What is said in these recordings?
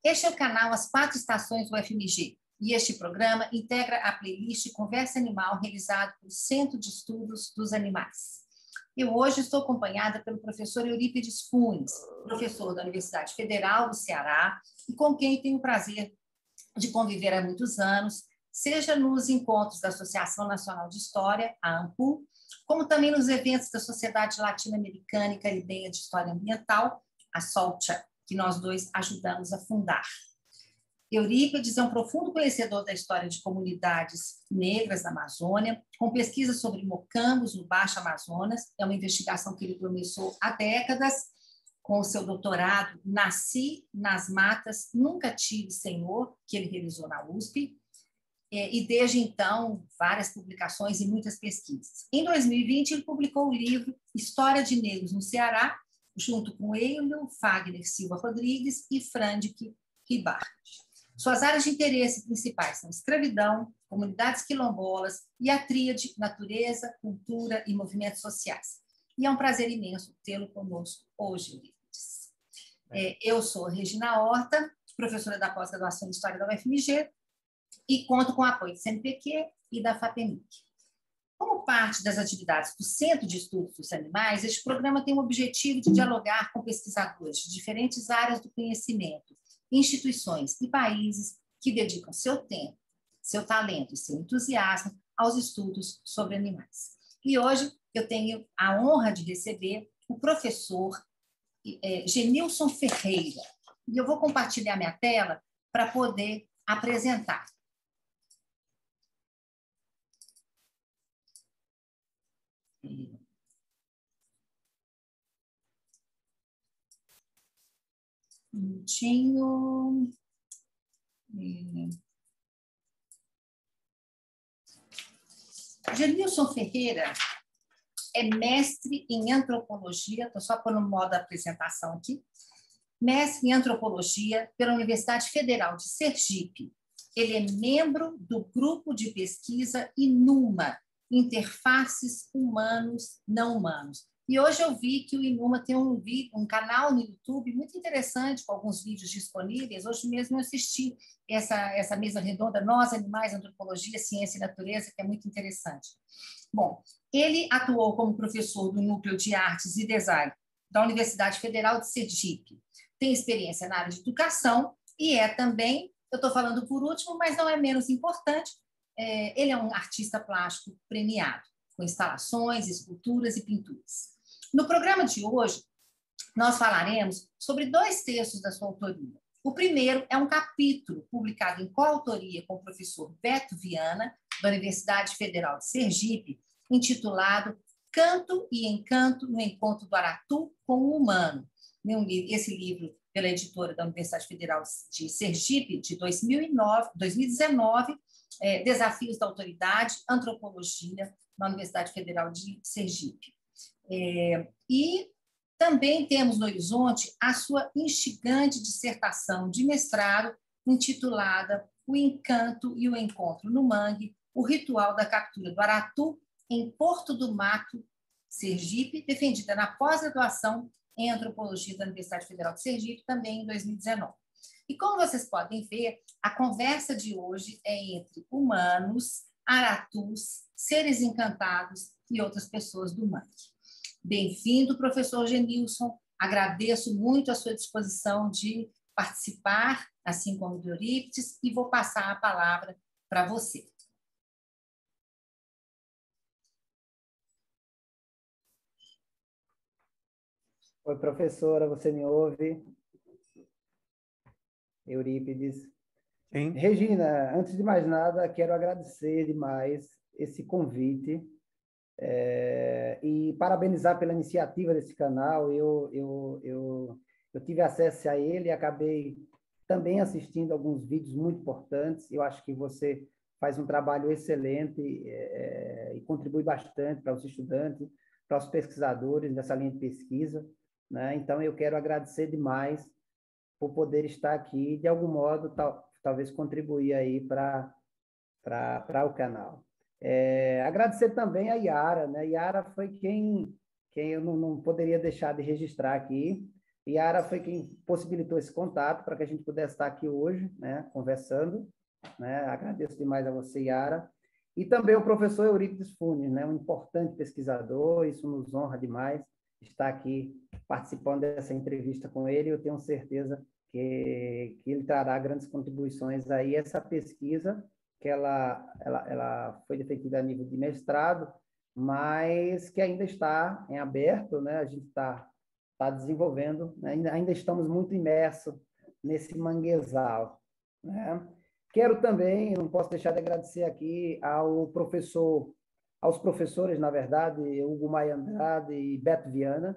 Este é o canal As Quatro Estações do FMG, e este programa integra a playlist Conversa Animal realizado pelo Centro de Estudos dos Animais. Eu hoje estou acompanhada pelo professor Eurípides Funes, professor da Universidade Federal do Ceará, e com quem tenho o prazer de conviver há muitos anos, seja nos encontros da Associação Nacional de História, a ANPU, como também nos eventos da Sociedade Latino-Americana e Caribenha de História Ambiental, a SOLCHA, que nós dois ajudamos a fundar. Eurípides é um profundo conhecedor da história de comunidades negras da Amazônia, com pesquisas sobre mocambos no Baixo Amazonas. É uma investigação que ele começou há décadas, com o seu doutorado Nasci nas Matas, Nunca Tive Senhor, que ele realizou na USP, e desde então várias publicações e muitas pesquisas. Em 2020, ele publicou o livro História de Negros no Ceará, junto com Eulio Fagner Silva Rodrigues e Frandic Ribard. Suas áreas de interesse principais são escravidão, comunidades quilombolas e a tríade natureza, cultura e movimentos sociais. E é um prazer imenso tê-lo conosco hoje, Eurípides. Eu sou Regina Horta, professora da pós-graduação em História da UFMG, e conto com o apoio do CNPq e da FAPEMIC. Como parte das atividades do Centro de Estudos dos Animais, este programa tem o objetivo de dialogar com pesquisadores de diferentes áreas do conhecimento, instituições e países que dedicam seu tempo, seu talento e seu entusiasmo aos estudos sobre animais. E hoje eu tenho a honra de receber o professor Genilson Ferreira. E eu vou compartilhar minha tela para poder apresentar. Um minutinho. Genilson Ferreira é mestre em antropologia, estou só pondo no modo da apresentação aqui, mestre em antropologia pela Universidade Federal de Sergipe. Ele é membro do grupo de pesquisa INUMA, Interfaces Humanos-Não Humanos. E hoje eu vi que o INUMA tem um canal no YouTube muito interessante, com alguns vídeos disponíveis. Hoje mesmo eu assisti essa mesa redonda, Nós, Animais, Antropologia, Ciência e Natureza, que é muito interessante. Bom, ele atuou como professor do Núcleo de Artes e Design da Universidade Federal de Sergipe. Tem experiência na área de educação e é também, eu estou falando por último, mas não é menos importante, ele é um artista plástico premiado, com instalações, esculturas e pinturas. No programa de hoje, nós falaremos sobre 2 textos da sua autoria. O primeiro é um capítulo publicado em coautoria com o professor Beto Viana, da Universidade Federal de Sergipe, intitulado Canto e Encanto no Encontro do Aratu com o Humano. Esse livro, pela editora da Universidade Federal de Sergipe, de 2019, Desafios da Autoridade, Antropologia, na Universidade Federal de Sergipe. E também temos no horizonte a sua instigante dissertação de mestrado, intitulada O Encanto e o Encontro no Mangue, o ritual da captura do aratu em Porto do Mato, Sergipe, defendida na pós-graduação em Antropologia da Universidade Federal de Sergipe, também em 2019. E como vocês podem ver, a conversa de hoje é entre humanos, aratus, seres encantados e outras pessoas do mangue. Bem-vindo, professor Genilson. Agradeço muito a sua disposição de participar, assim como o Eurípides, e vou passar a palavra para você. Oi, professora, você me ouve? Eurípides. Sim. Regina, antes de mais nada, quero agradecer demais esse convite e parabenizar pela iniciativa desse canal. Eu tive acesso a ele e acabei também assistindo alguns vídeos muito importantes. Eu acho que você faz um trabalho excelente e contribui bastante para os estudantes, para os pesquisadores dessa linha de pesquisa, né? Então, eu quero agradecer demais por poder estar aqui e, de algum modo, talvez contribuir aí para o canal. Agradecer também a Yara, né? Yara foi quem quem eu não poderia deixar de registrar aqui. Yara foi quem possibilitou esse contato para que a gente pudesse estar aqui hoje, né, conversando. Né? Agradeço demais a você, Yara. E também o professor Eurípides Funes, né, um importante pesquisador, isso nos honra demais estar aqui participando dessa entrevista com ele. Eu tenho certeza que ele trará grandes contribuições aí. Essa pesquisa, que ela foi defendida a nível de mestrado, mas que ainda está em aberto, né? A gente está desenvolvendo, né? Ainda estamos muito imersos nesse manguezal, né? Quero também, não posso deixar de agradecer aqui aos professores, na verdade, Hugo Maia Andrade e Beto Viana,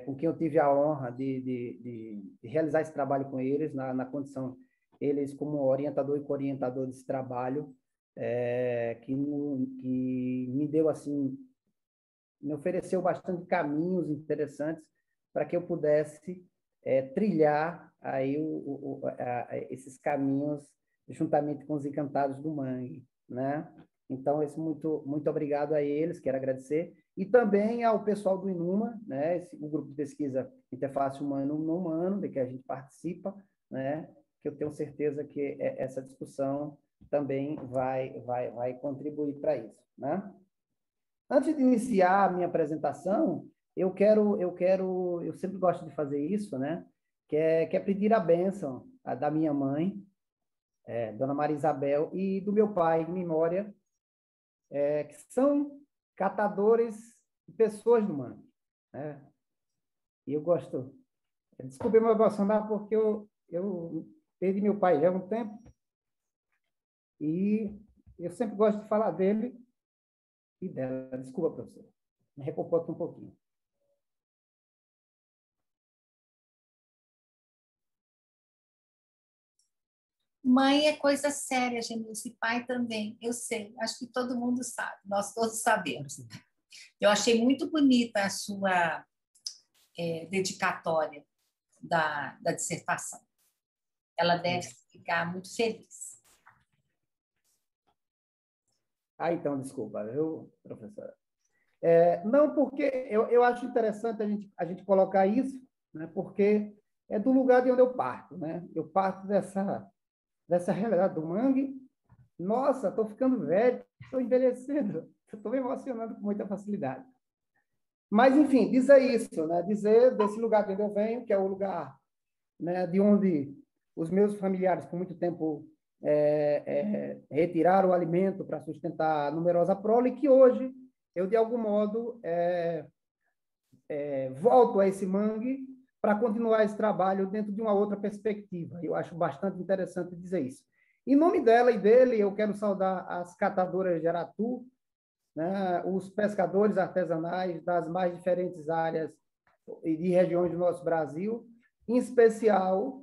com quem eu tive a honra de realizar esse trabalho com eles, na condição, eles como orientador e co-orientador desse trabalho, que me deu, assim, me ofereceu bastante caminhos interessantes para que eu pudesse trilhar aí esses caminhos juntamente com os encantados do Mangue, né? Então, muito obrigado a eles, quero agradecer, e também ao pessoal do INUMA, né? O grupo de pesquisa Interface Humano-Não-Humano, de que a gente participa, né? Que eu tenho certeza que essa discussão também vai contribuir para isso, né? Antes de iniciar a minha apresentação, eu sempre gosto de fazer isso, né? Que é pedir a bênção da minha mãe, Dona Maria Isabel, e do meu pai, em memória, que são catadores de pessoas do mangue, né? E eu gosto. Desculpe me emocionar, porque eu perdi meu pai já há um tempo, e eu sempre gosto de falar dele e dela. Desculpa, professor. Me recompor aqui um pouquinho. Mãe é coisa séria, Genilson, e pai também, eu sei, acho que todo mundo sabe, nós todos sabemos. Eu achei muito bonita a sua dedicatória da dissertação. Ela deve ficar muito feliz. Então, desculpa, viu, professora? Não, porque eu acho interessante a gente colocar isso, né, porque é do lugar de onde eu parto, né? Eu parto dessa realidade do mangue. Nossa, estou ficando velho, estou envelhecendo, estou me emocionando com muita facilidade. Mas, enfim, dizer isso, né? Dizer desse lugar de onde eu venho, que é o lugar, né, de onde os meus familiares, por muito tempo, retiraram o alimento para sustentar a numerosa prole, que hoje eu, de algum modo, volto a esse mangue para continuar esse trabalho dentro de uma outra perspectiva. Eu acho bastante interessante dizer isso. Em nome dela e dele, eu quero saudar as catadoras de Aratu, né, os pescadores artesanais das mais diferentes áreas e regiões do nosso Brasil, em especial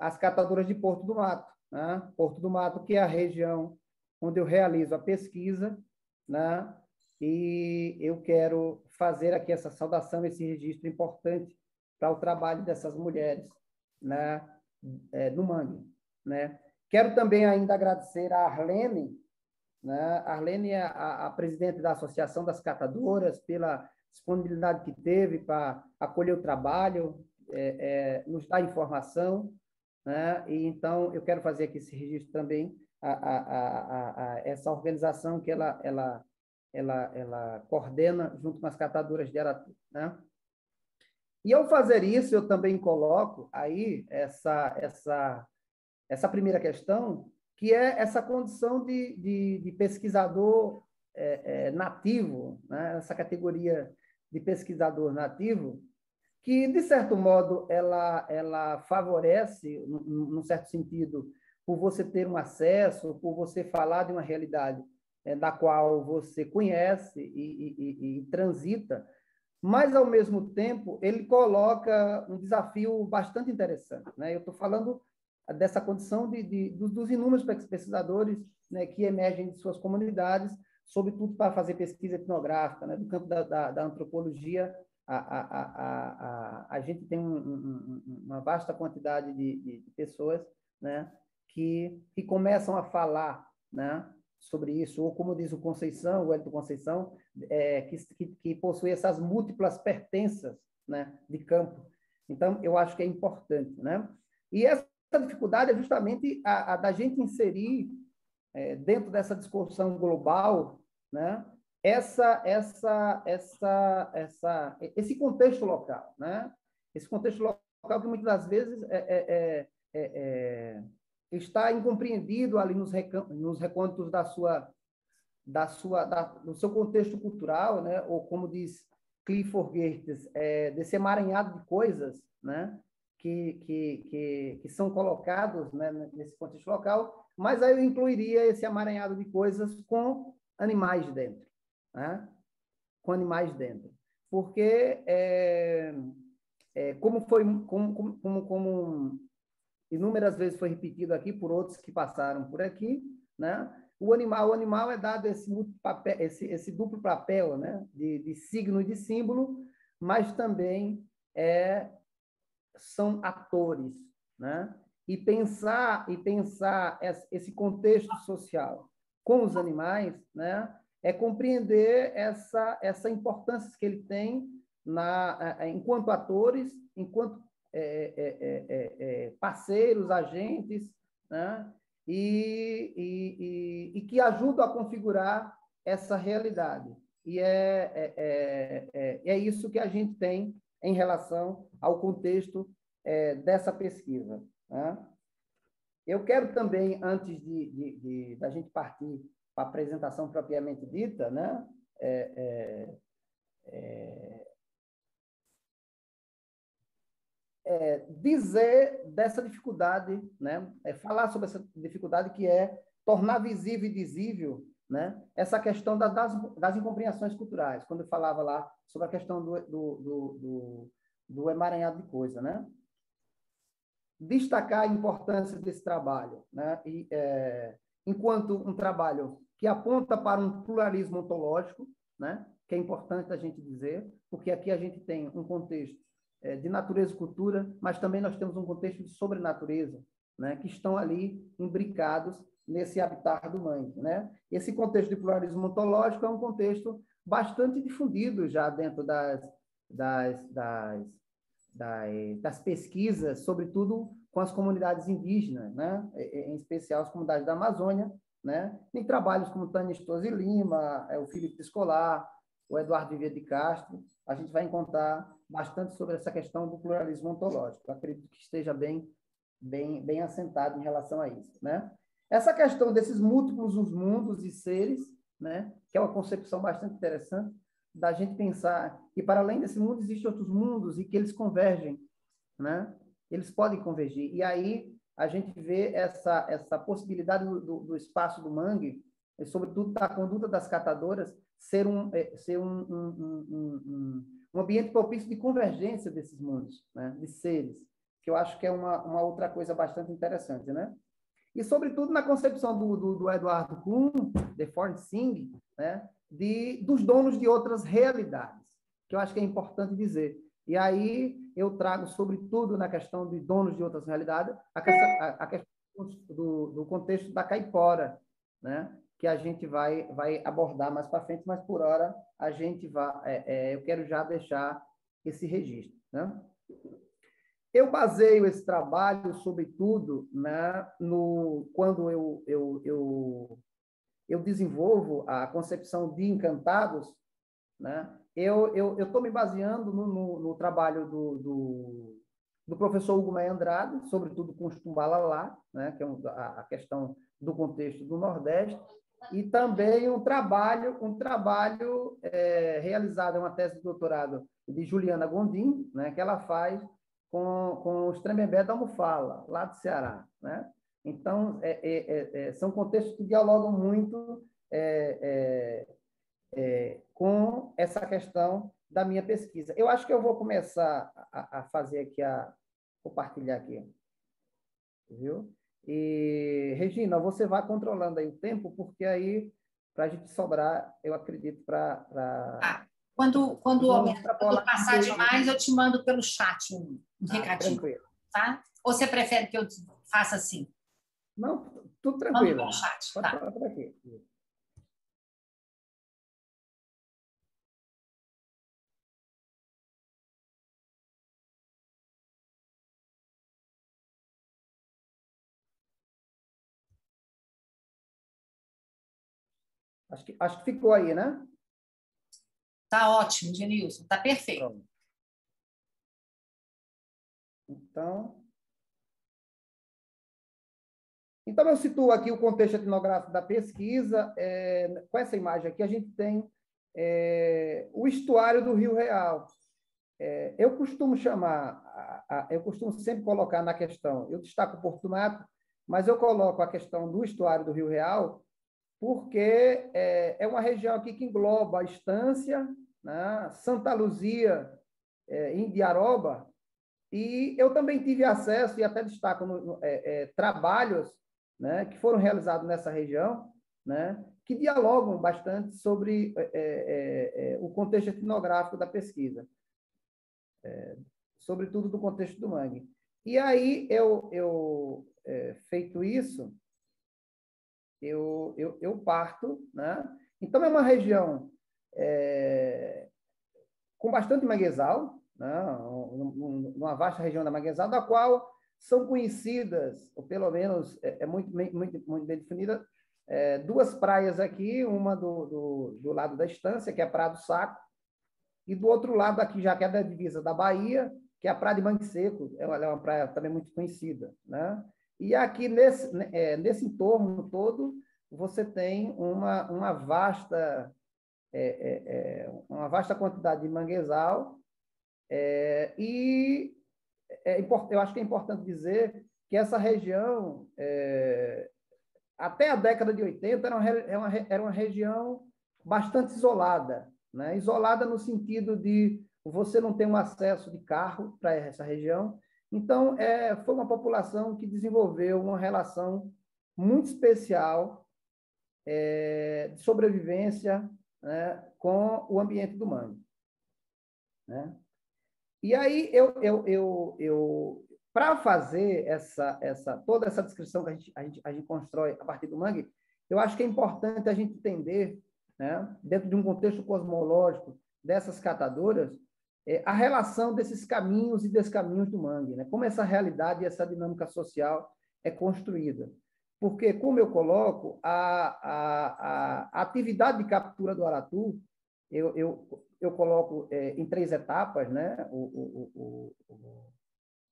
as catadoras de Porto do Mato, né? Porto do Mato, que é a região onde eu realizo a pesquisa, né? E eu quero fazer aqui essa saudação, esse registro importante para o trabalho dessas mulheres, né? No mangue, né? Quero também ainda agradecer a Arlene, né? A Arlene é a presidente da Associação das Catadoras, pela disponibilidade que teve para acolher o trabalho, nos dar informação, né? E então eu quero fazer aqui esse registro também a essa organização que ela coordena junto com as catadoras de Aratu, né? E ao fazer isso, eu também coloco aí essa primeira questão, que é essa condição de pesquisador nativo, né? Essa categoria de pesquisador nativo, que, de certo modo, ela favorece, num certo sentido, por você ter um acesso, por você falar de uma realidade da qual você conhece e transita, mas, ao mesmo tempo, ele coloca um desafio bastante interessante, né? Eu estou falando dessa condição dos inúmeros pesquisadores, né, que emergem de suas comunidades, sobretudo para fazer pesquisa etnográfica, né? Do campo da antropologia, a gente tem uma vasta quantidade de pessoas, né, que começam a falar, né, sobre isso, ou como diz o Conceição, o Hélio Conceição, que possui essas múltiplas pertenças, né, de campo. Então, eu acho que é importante, né? E essa dificuldade é justamente a da gente inserir dentro dessa discussão global, né, esse contexto local, né? Esse contexto local que muitas das vezes está incompreendido ali nos recônditos do seu contexto cultural, né? Ou como diz Clifford Geertz, desse emaranhado de coisas, né? que são colocados, né, nesse contexto local, mas aí eu incluiria esse emaranhado de coisas com animais dentro, né? Com animais dentro. Porque, como inúmeras vezes foi repetido aqui por outros que passaram por aqui, né? O animal é dado esse duplo papel, né? de signo e de símbolo, mas também são atores, né? E pensar esse contexto social com os animais, né? É compreender essa importância que ele tem enquanto atores, enquanto parceiros, agentes, né? E que ajudam a configurar essa realidade. E é isso que a gente tem em relação ao contexto dessa pesquisa, né? Eu quero também, antes da gente partir para a apresentação propriamente dita, né? Dizer dessa dificuldade, né? Falar sobre essa dificuldade que é tornar visível e dizível, né? Essa questão das incompreensões culturais, quando eu falava lá sobre a questão do emaranhado de coisa, né? Destacar a importância desse trabalho, né? Enquanto um trabalho que aponta para um pluralismo ontológico, né? Que é importante a gente dizer, porque aqui a gente tem um contexto de natureza e cultura, mas também nós temos um contexto de sobrenatureza, né? Que estão ali imbricados nesse habitat do Mangue, né? Esse contexto de pluralismo ontológico é um contexto bastante difundido já dentro das pesquisas, sobretudo com as comunidades indígenas, né? Em especial as comunidades da Amazônia, né? Em trabalhos como Tânia Stosi Lima, o Felipe Descolar, o Eduardo Vivier de Castro, a gente vai encontrar bastante sobre essa questão do pluralismo ontológico. Eu acredito que esteja bem assentado em relação a isso, né? Essa questão desses múltiplos os mundos e seres, né? Que é uma concepção bastante interessante, da gente pensar que, para além desse mundo, existem outros mundos e que eles convergem, né? Eles podem convergir. E aí a gente vê essa possibilidade do espaço do Mangue, e sobretudo da conduta das catadoras, ser um ambiente propício de convergência desses mundos, né? De seres, que eu acho que é uma outra coisa bastante interessante, né? E, sobretudo, na concepção do Eduardo Kuhn, de Fornsing, né? Dos donos de outras realidades, que eu acho que é importante dizer. E aí eu trago, sobretudo, na questão de donos de outras realidades, a questão do contexto da caipora, né? Que a gente vai abordar mais para frente, mas, por hora, a gente eu quero já deixar esse registro, né? Eu baseio esse trabalho, sobretudo, né, quando eu desenvolvo a concepção de encantados, né? Eu estou me baseando no trabalho do professor Hugo Maia Andrade, sobretudo com os Tumbalalá, né? Que é a questão do contexto do Nordeste, e também um trabalho realizado, é uma tese de doutorado de Juliana Gondim, né? Que ela faz com os Tremembé da Almofala, lá do Ceará, né? Então, são contextos que dialogam muito com essa questão da minha pesquisa. Eu acho que eu vou começar a fazer aqui, compartilhar aqui, viu? E, Regina, você vai controlando aí o tempo, porque aí, para a gente sobrar, eu acredito, para... Quando passar demais, eu te mando pelo chat um recadinho. Tranquilo. Tá? Ou você prefere que eu faça assim? Não, tudo tranquilo. Manda pelo chat. Pode tá. falar por aqui. Acho que ficou aí, né? Tá ótimo, Genilson, tá perfeito. Pronto. Então, eu situo aqui o contexto etnográfico da pesquisa. Com essa imagem aqui, a gente tem o estuário do Rio Real. Eu costumo eu costumo sempre colocar na questão, eu destaco o Porto Nato, mas eu coloco a questão do estuário do Rio Real, porque é uma região aqui que engloba a Estância, né, Santa Luzia, Indiaroba, e eu também tive acesso, e até destaco trabalhos, né, que foram realizados nessa região, né, que dialogam bastante sobre o contexto etnográfico da pesquisa, sobretudo do contexto do mangue. E aí, feito isso, eu parto, né? Então, é uma região com bastante manguezal, né? Uma vasta região da manguezal, da qual são conhecidas, ou pelo menos muito bem definida, duas praias aqui, uma do lado da Estância, que é a Praia do Saco, e do outro lado aqui, já que é da divisa da Bahia, que é a Praia de Mangue Seco, ela é uma praia também muito conhecida, né? E aqui nesse entorno todo, você tem uma vasta quantidade de manguezal, e eu acho que é importante dizer que essa região, até a década de 80, era uma região bastante isolada, né? Isolada no sentido de você não ter um acesso de carro para essa região. Então, foi uma população que desenvolveu uma relação muito especial de sobrevivência, né, com o ambiente do mangue, né? E aí, para fazer toda essa descrição que a gente constrói a partir do mangue, eu acho que é importante a gente entender, né, dentro de um contexto cosmológico dessas catadoras, a relação desses caminhos e descaminhos do mangue, né? Como essa realidade e essa dinâmica social é construída. Porque, como eu coloco, a atividade de captura do aratu, eu coloco em 3 etapas, né?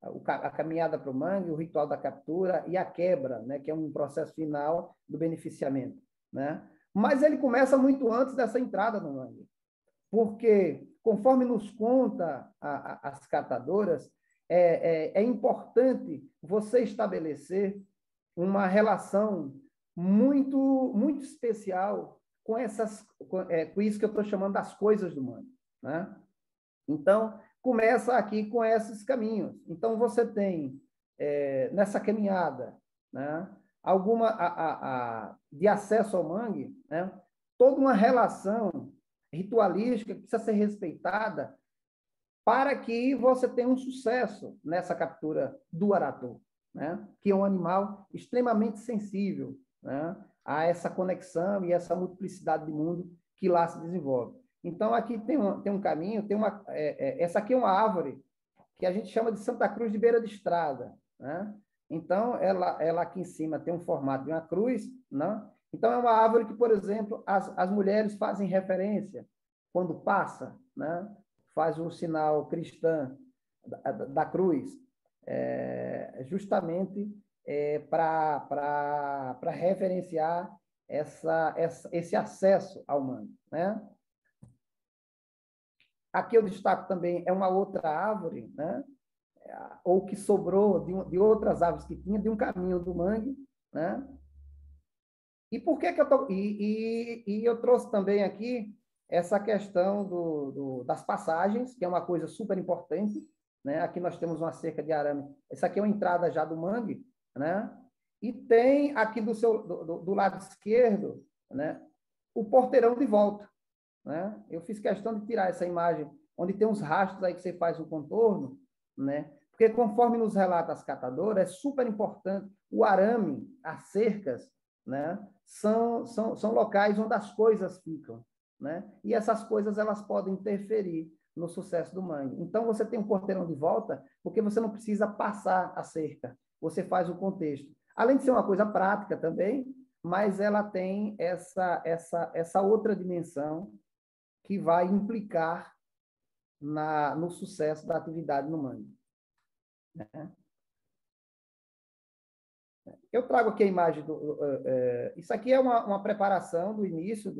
A caminhada para o mangue, o ritual da captura e a quebra, né? Que é um processo final do beneficiamento, né? Mas ele começa muito antes dessa entrada no mangue, porque, conforme nos conta as catadoras, é importante você estabelecer uma relação muito especial com isso que eu estou chamando das coisas do mangue, né? Então, começa aqui com esses caminhos. Então, você tem, nessa caminhada, né, de acesso ao mangue, né, toda uma relação ritualística que precisa ser respeitada para que você tenha um sucesso nessa captura do aratu, né, que é um animal extremamente sensível, né, a essa conexão e essa multiplicidade de mundo que lá se desenvolve. Então, aqui tem um caminho, essa aqui é uma árvore que a gente chama de Santa Cruz de Beira de Estrada, né? Então, ela aqui em cima tem um formato de uma cruz, né? Então, é uma árvore que, por exemplo, as mulheres fazem referência quando passa, né? Faz o sinal cristão da cruz, justamente para referenciar esse acesso ao mangue, né? Aqui eu destaco também, é uma outra árvore, né? Ou que sobrou de outras árvores que tinha, de um caminho do mangue, né? E por que eu tô... e eu trouxe também aqui essa questão das passagens, que é uma coisa super importante, né? Aqui nós temos uma cerca de arame. Essa aqui é uma entrada já do mangue, né? E tem aqui do lado esquerdo, né, o porteirão de volta, né? Eu fiz questão de tirar essa imagem onde tem uns rastros aí que você faz o contorno, né? Porque conforme nos relata as catadoras, é super importante o arame, as cercas, né? São locais onde as coisas ficam, né? E essas coisas elas podem interferir no sucesso do mangue. Então você tem um porteirão de volta, porque você não precisa passar a cerca, você faz o contexto. Além de ser uma coisa prática também, mas ela tem essa outra dimensão que vai implicar no sucesso da atividade no mangue, né? Eu trago aqui a imagem isso aqui é uma preparação do início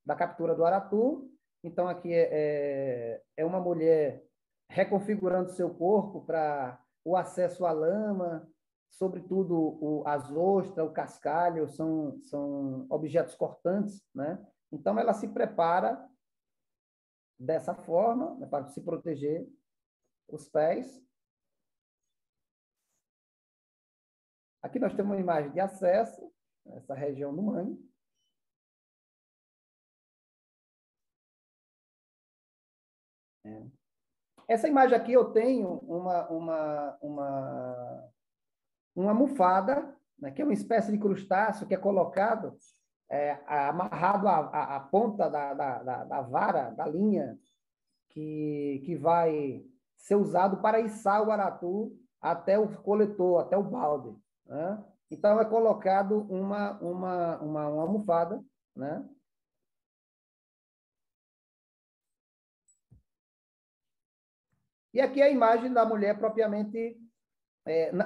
da captura do aratu. Então, aqui é uma mulher reconfigurando seu corpo para o acesso à lama, sobretudo as ostras, o cascalho, são objetos cortantes, né? Então, ela se prepara dessa forma, né, para se proteger os pés. Aqui nós temos uma imagem de acesso, essa região do mangue. Essa imagem aqui eu tenho uma almofada, né, que é uma espécie de crustáceo que é colocado, amarrado à ponta da vara, da linha, que vai ser usado para içar o aratu até o coletor, até o balde, né? Então, é colocado uma almofada, né? E aqui é a imagem da mulher propriamente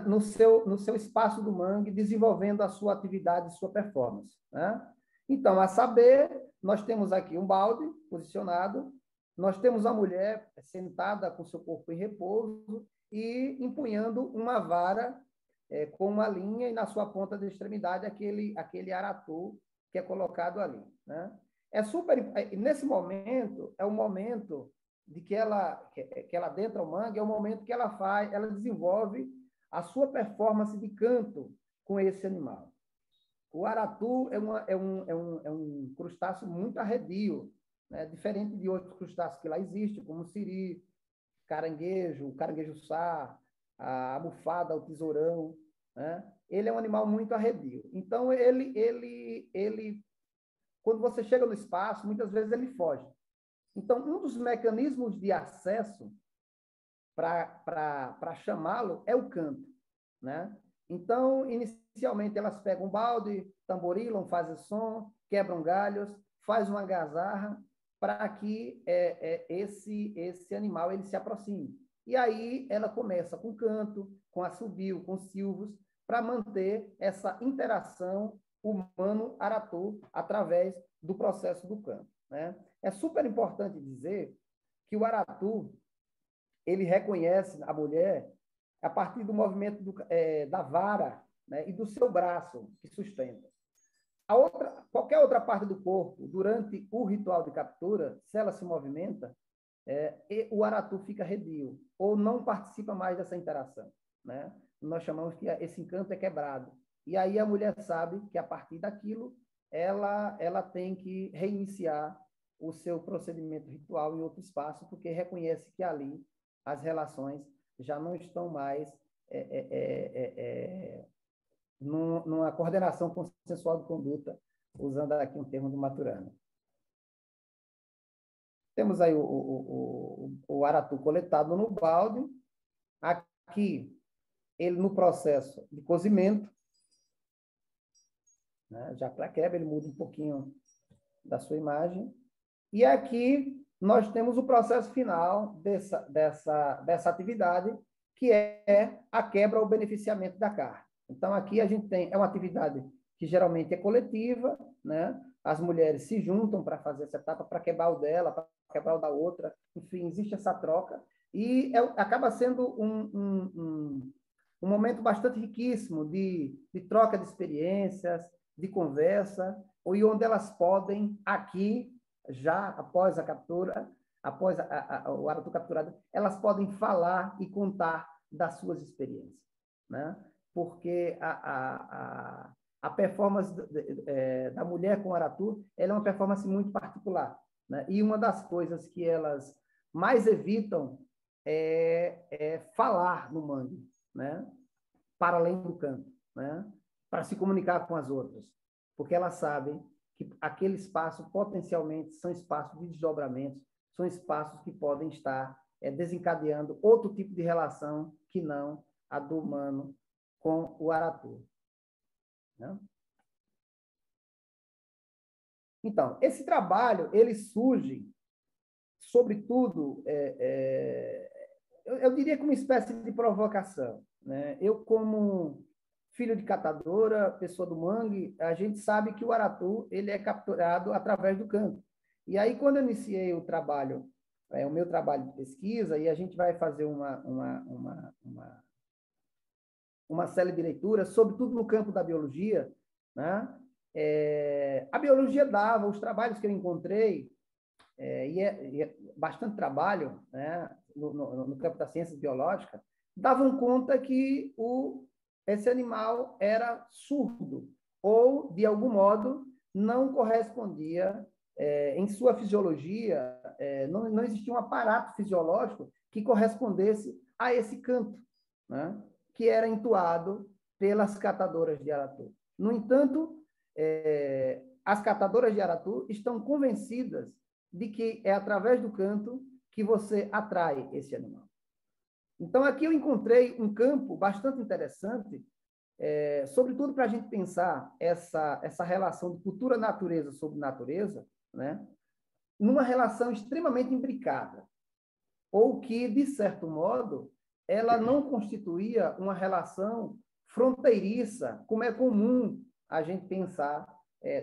no seu espaço do mangue, desenvolvendo a sua atividade, sua performance, né? Então, a saber, nós temos aqui um balde posicionado, nós temos a mulher sentada com seu corpo em repouso e empunhando uma vara com uma linha e na sua ponta de extremidade aquele aratu que é colocado ali, né? Nesse momento, é o momento de que ela adentra o mangue, é o momento que ela desenvolve a sua performance de canto com esse animal. O aratu é um crustáceo muito arredio, né? Diferente de outros crustáceos que lá existem, como o siri, caranguejo, caranguejo-sá, a almofada, o tesourão, né? Ele é um animal muito arredio. Então, quando você chega no espaço, muitas vezes ele foge. Então, um dos mecanismos de acesso para chamá-lo é o canto, né? Então, inicialmente, elas pegam um balde, tamborilam, fazem som, quebram galhos, faz uma gazarra para que esse animal ele se aproxime. E aí ela começa com canto, com assobio, com silvos, para manter essa interação humano-aratu através do processo do canto, né? É super importante dizer que o aratu ele reconhece a mulher a partir do movimento da vara, né, e do seu braço que sustenta. Qualquer outra parte do corpo, durante o ritual de captura, se ela se movimenta, o aratu fica redio, ou não participa mais dessa interação, né? Nós chamamos que esse encanto é quebrado. E aí a mulher sabe que, a partir daquilo, ela tem que reiniciar o seu procedimento ritual em outro espaço, porque reconhece que ali as relações já não estão mais numa coordenação consensual de conduta, usando aqui um termo do Maturana. Temos aí o aratu coletado no balde. Aqui, ele no processo de cozimento, né? Já para quebra, ele muda um pouquinho da sua imagem. E aqui nós temos o processo final dessa atividade, que é a quebra ou beneficiamento da carne. Então, aqui a gente tem uma atividade que geralmente é coletiva, né? As mulheres se juntam para fazer essa etapa, para quebrar o dela, para quebrar o da outra. Enfim, existe essa troca. E acaba sendo um momento bastante riquíssimo de troca de experiências, de conversa, e onde elas podem, aqui, já após a captura, após o aratu capturado, elas podem falar e contar das suas experiências, né? Porque a performance da mulher com o aratu, ela é uma performance muito particular, né? E uma das coisas que elas mais evitam é falar no mangue, né? Para além do canto, né? Para se comunicar com as outras, porque elas sabem que aquele espaço potencialmente são espaços de desdobramentos, são espaços que podem estar desencadeando outro tipo de relação que não a do humano com o aratu. né? Então, esse trabalho, ele surge, sobretudo, eu diria como uma espécie de provocação, né? Eu, como filho de catadora, pessoa do mangue, a gente sabe que o aratu ele é capturado através do canto. E aí, quando eu iniciei o trabalho, o meu trabalho de pesquisa, e a gente vai fazer uma série de leituras, sobretudo no campo da biologia, né? A biologia dava, os trabalhos que eu encontrei, e é bastante trabalho, né, no campo das ciências biológicas, davam conta que esse animal era surdo, ou, de algum modo, não correspondia, em sua fisiologia, não existia um aparato fisiológico que correspondesse a esse canto, né, que era entoado pelas catadoras de aratu. No entanto, as catadoras de aratu estão convencidas de que é através do canto que você atrai esse animal. Então, aqui eu encontrei um campo bastante interessante, sobretudo para a gente pensar essa relação de cultura natureza sobre natureza, né, numa relação extremamente imbricada, ou que, de certo modo, ela não constituía uma relação fronteiriça, como é comum a gente pensar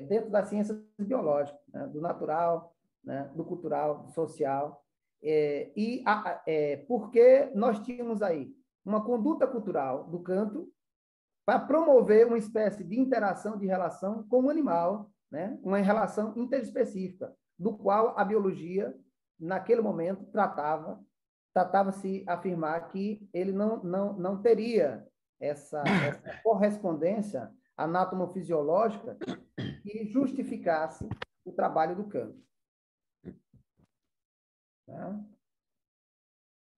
dentro das ciências biológicas, né, do natural, né, do cultural, do social, porque nós tínhamos aí uma conduta cultural do canto para promover uma espécie de interação, de relação com o animal, né, uma relação interespecífica, do qual a biologia, naquele momento, tratava-se afirmar que ele não teria essa correspondência anatomofisiológica que justificasse o trabalho do canto. Né?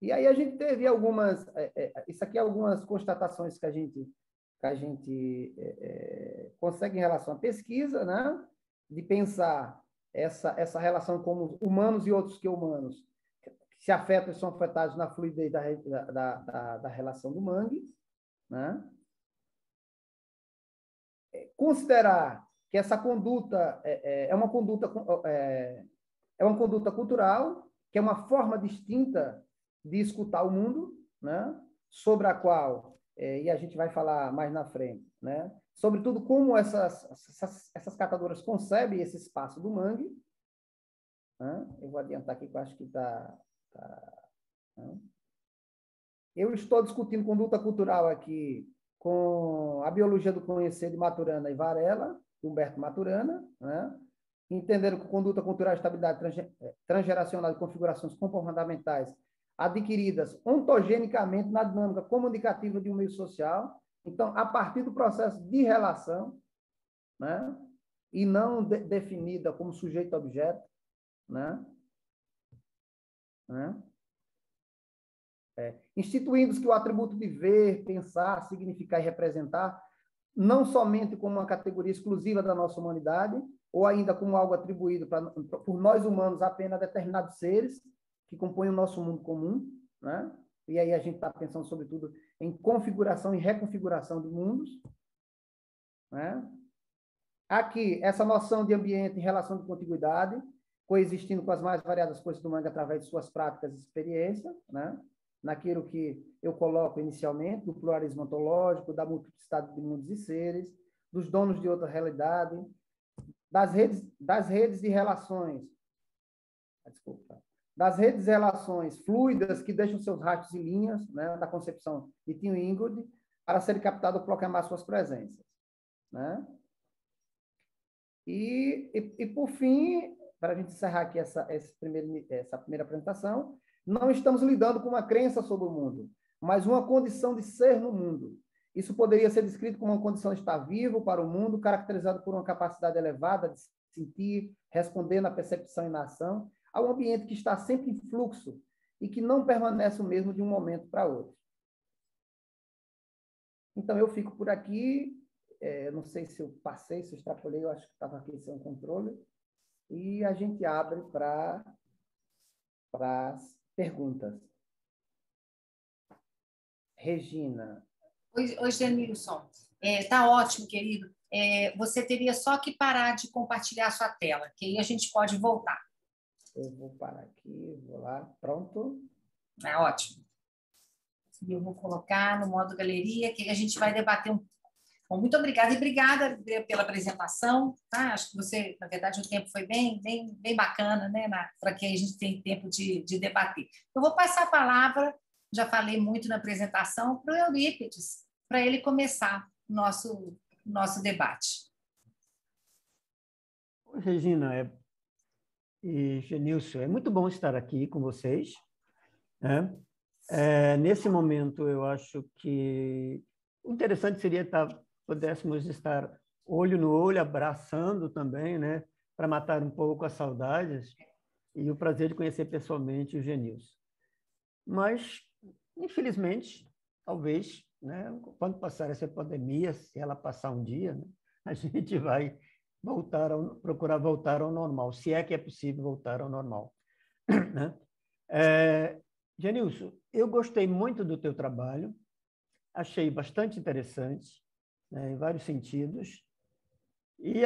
E aí a gente teve algumas, isso aqui é algumas constatações que a gente consegue em relação à pesquisa, né? De pensar essa relação como humanos e outros que humanos que se afetam e são afetados na fluidez da relação do mangue, né? Considerar que essa conduta é uma conduta cultural, que é uma forma distinta de escutar o mundo, né? Sobre a qual, e a gente vai falar mais na frente, né? Sobretudo como essas catadoras concebem esse espaço do mangue. Né? Eu vou adiantar aqui que eu acho que está... né? Eu estou discutindo conduta cultural aqui com a biologia do conhecer de Maturana e Varela, Humberto Maturana, né? Entenderam que conduta cultural, estabilidade transgeracional e configurações comportamentais adquiridas ontogenicamente na dinâmica comunicativa de um meio social. Então, a partir do processo de relação, né? E não definida como sujeito-objeto, né? Instituindo que o atributo de ver, pensar, significar e representar, não somente como uma categoria exclusiva da nossa humanidade, ou ainda como algo atribuído por nós humanos apenas a determinados seres que compõem o nosso mundo comum, né? E aí a gente está pensando, sobretudo, em configuração e reconfiguração de mundos, né? Aqui, essa noção de ambiente em relação de contiguidade, coexistindo com as mais variadas coisas do mangue através de suas práticas e experiências, né? Naquilo que eu coloco inicialmente, do pluralismo ontológico, da multiplicidade de mundos e seres, dos donos de outra realidade, das redes de relações, das redes de relações fluidas que deixam seus rastros e linhas, né, da concepção de Tim Ingold, para serem captados ou proclamar suas presenças. Né? E por fim, para a gente encerrar aqui essa primeira apresentação, não estamos lidando com uma crença sobre o mundo, mas uma condição de ser no mundo. Isso poderia ser descrito como uma condição de estar vivo para o mundo, caracterizado por uma capacidade elevada de sentir, responder na percepção e na ação, a um ambiente que está sempre em fluxo e que não permanece o mesmo de um momento para outro. Então, eu fico por aqui. Não sei se eu passei, se eu extrapolei, eu acho que estava aqui sem controle. E a gente abre para as perguntas. Regina. Oi, Genilson. Tá ótimo, querido. você teria só que parar de compartilhar a sua tela, que aí a gente pode voltar. Eu vou parar aqui, vou lá, pronto. Ótimo. E eu vou colocar no modo galeria, que a gente vai debater um. Bom, muito obrigada, e obrigada pela apresentação. Tá? Acho que você, na verdade, o tempo foi bem bacana, né, para que a gente tenha tempo de debater. Eu vou passar a palavra, já falei muito na apresentação, para o Eurípides, para ele começar o nosso debate. Oi, Regina e Genilson, é muito bom estar aqui com vocês, né? Nesse momento, eu acho que o interessante seria pudéssemos estar olho no olho, abraçando também, né? Para matar um pouco as saudades e o prazer de conhecer pessoalmente o Genilson. Mas, infelizmente, talvez, né? Quando passar essa pandemia, se ela passar um dia, né? A gente vai procurar voltar ao normal, se é que é possível voltar ao normal, né? Genilson, eu gostei muito do teu trabalho, achei bastante interessante, né, em vários sentidos, e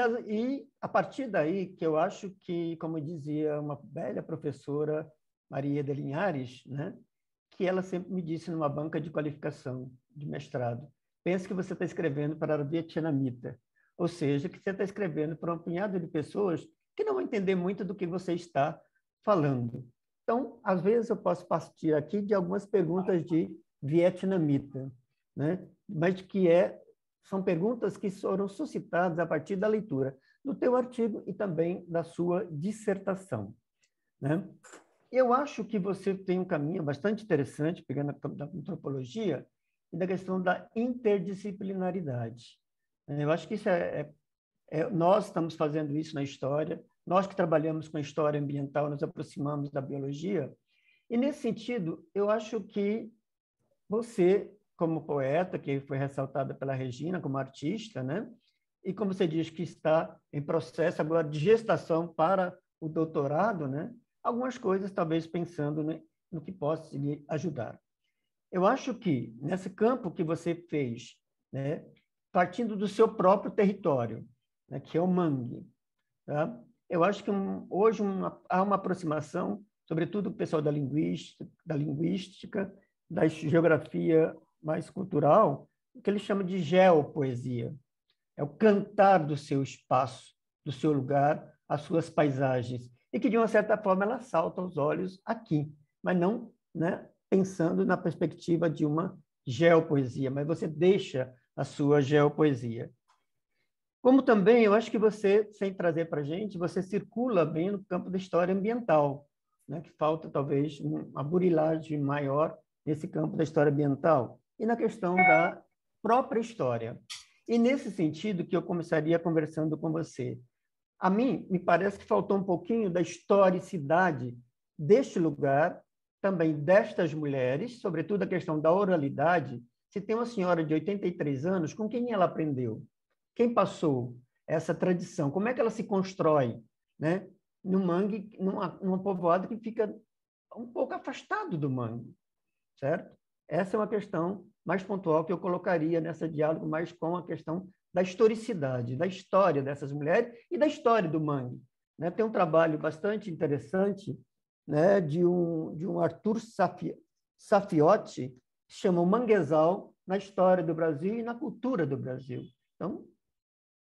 a partir daí que eu acho que, como dizia uma velha professora, Maria de Linhares, né, que ela sempre me disse numa banca de qualificação de mestrado, pense que você está escrevendo para a vietnamita, ou seja, que você está escrevendo para um punhado de pessoas que não vão entender muito do que você está falando. Então, às vezes eu posso partir aqui de algumas perguntas de vietnamita, né? Mas que são perguntas que foram suscitadas a partir da leitura do teu artigo e também da sua dissertação, né? Eu acho que você tem um caminho bastante interessante, pegando da antropologia, e da questão da interdisciplinaridade. Eu acho que isso nós estamos fazendo isso na história, nós que trabalhamos com a história ambiental, nos aproximamos da biologia, e nesse sentido, eu acho que você, como poeta, que foi ressaltada pela Regina, como artista, né? E como você diz que está em processo agora de gestação para o doutorado, né? Algumas coisas, talvez pensando, né, no que possa lhe ajudar. Eu acho que, nesse campo que você fez, né, partindo do seu próprio território, né, que é o mangue, tá? Eu acho que hoje há uma aproximação, sobretudo o pessoal da linguística, da geografia mais cultural, que eles chamam de geopoesia. É o cantar do seu espaço, do seu lugar, as suas paisagens, e que, de uma certa forma, ela salta aos olhos aqui, mas não, né, pensando na perspectiva de uma geopoesia, mas você deixa a sua geopoesia. Como também, eu acho que você, sem trazer para a gente, você circula bem no campo da história ambiental, né, que falta, talvez, uma burilagem maior nesse campo da história ambiental e na questão da própria história. E nesse sentido que eu começaria conversando com você. A mim, me parece que faltou um pouquinho da historicidade deste lugar, também destas mulheres, sobretudo a questão da oralidade. Se tem uma senhora de 83 anos, com quem ela aprendeu? Quem passou essa tradição? Como é que ela se constrói, né? No mangue, num povoado que fica um pouco afastado do mangue, certo? Essa é uma questão mais pontual que eu colocaria nesse diálogo, mais com a questão da historicidade, da história dessas mulheres e da história do mangue, né? Tem um trabalho bastante interessante, né, de um Arthur Safiotti, que chama O Manguezal na História do Brasil e na Cultura do Brasil. Então,